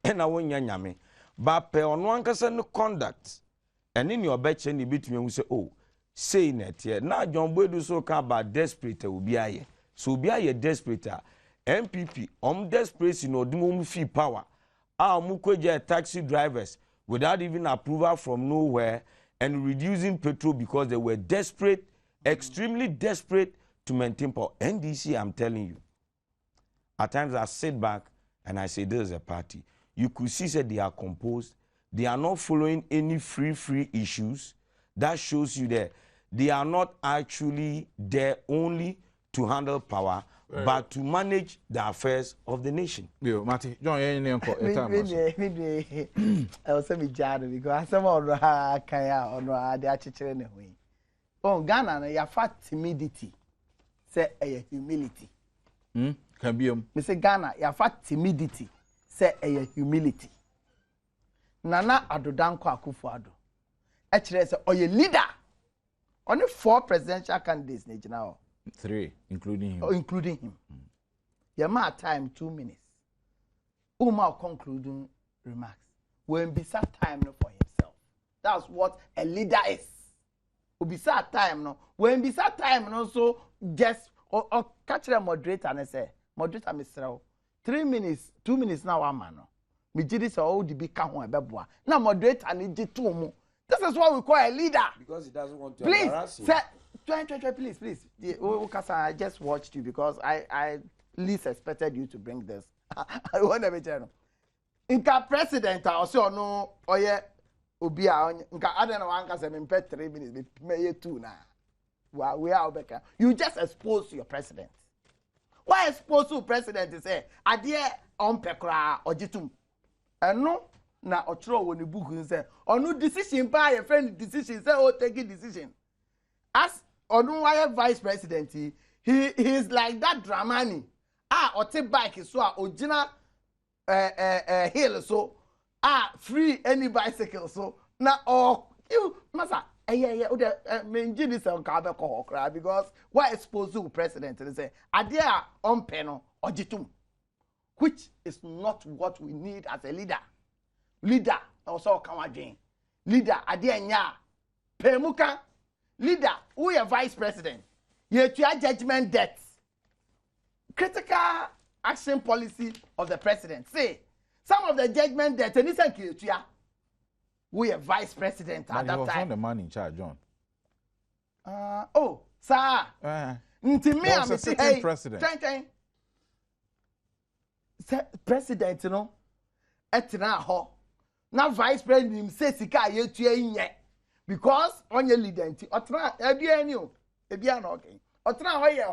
and I won nyame but per on one person conduct and in your betch and between we say oh say net here now John Boy do so about desperate will be aye so be aye desperate MPP desperate no do fee power taxi drivers without even approval from nowhere and reducing petrol because they were desperate, extremely desperate to maintain power. NDC, I'm telling you, at times I sit back and I say, there's a party. You could see that they are composed. They are not following any free issues. That shows you that they are not actually there only to handle power, but to manage the affairs of the nation. Yo, Marty, John, I was saying because some of the kaya or the achichere oh, Ghana, you have timidity. Say a humility. Can be Mr. Ghana, you have timidity. Say a humility. Nana Adodanko Akufo-Addo. Actually, say or your leader. Only 4 presidential candidates now. 3, including him. Including him. Your time 2 minutes. Concluding remarks. When be sad time no for himself. That's what a leader is. Be sad time no. When be sad time no, so just or catch the moderator and say, moderator Mr. 3 minutes, 2 minutes now, one man. Me jidi say all the big count Badwam. Now moderator and it 2 more. This is what we call a leader. Because he doesn't want to please, embarrass you. Sir, please. I just watched you because I least expected you to bring this. I want to be general. Inka president also no oye obi a nka adena wanka say me 3 minutes me 2 na. We are obeka. You just expose your president. Why expose to president say adie on pekra ojitum. Eno na otro woni book say onu decision pa your friend decision say oh take decision. As onu why vice president he is like that Dramani. Ote bike so original hill so free any bicycle so na you masa menji this on ka be ko okra because why expose to president they say adea on peno ojitum, which is not what we need as a leader also kan leader adea nya pemuka leader who your vice president you to judgment debt critical action policy of the president. Say some of the judgment that we are vice president at that time. He was not the man in charge, John. Sir. Was a sitting president. President, you know, etina ho. Now vice president him say sika ye because on your leader nti otra ebia no okay. Otra ho ye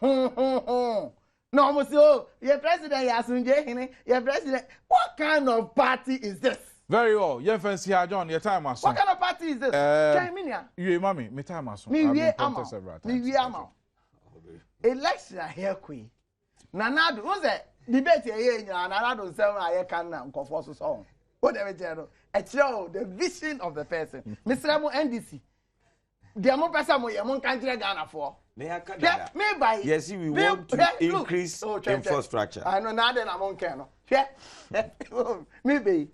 no, almost your president your president. What kind of party is this? Very well. You fancy John, your time as what kind of party is this? Try me now. You mommy, me time as me election here queen. Nanado, what's that? Debate here, Nanado 7 I can confess song. Whatever general. It's the vision of the person. Mr. NDC. The amount of person we country Ghana for. Yes, we want to increase infrastructure. I know now then I'm on Kano. Maybe.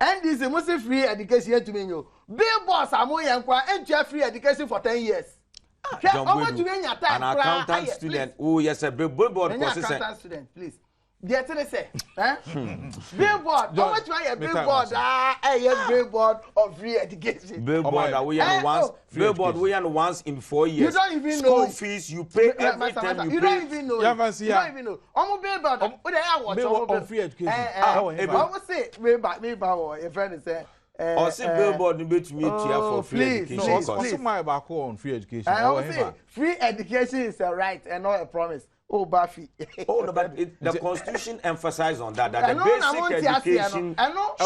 And this is mostly free education to me. Bill boss, I'm going free education for 10 years. An accountant student. Oh, yes, a billboard. An accountant student, please. Dear to say, billboard. How much are a billboard? A billboard of free education. Billboard, we are once. Billboard, we are once in 4 years. You don't even know. School fees, you pay every time you pay. Don't even know. You don't even know. I'm a billboard. Billboard of free education. I would say, me, your friend is saying. Or say billboard you bet me for free education. No, what's my back on free education? I would say free education is a right and not a promise. Oh, Buffy. Oh, no, but the Constitution emphasizes on that the basic education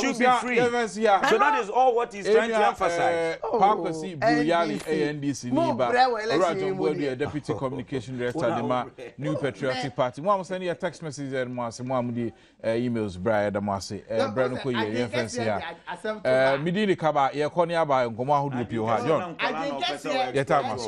should be free. So that is all what he's trying to emphasize. Parkwasi Buyali ANDC Niba, Rajon Bodu, Deputy Communication Director, the New Patriotic Party. One was sending a text message and Mwamudi emails, Brian Damasi, Branuko, Midi Kaba, Yakonia by Goma, who do you have? John, your time.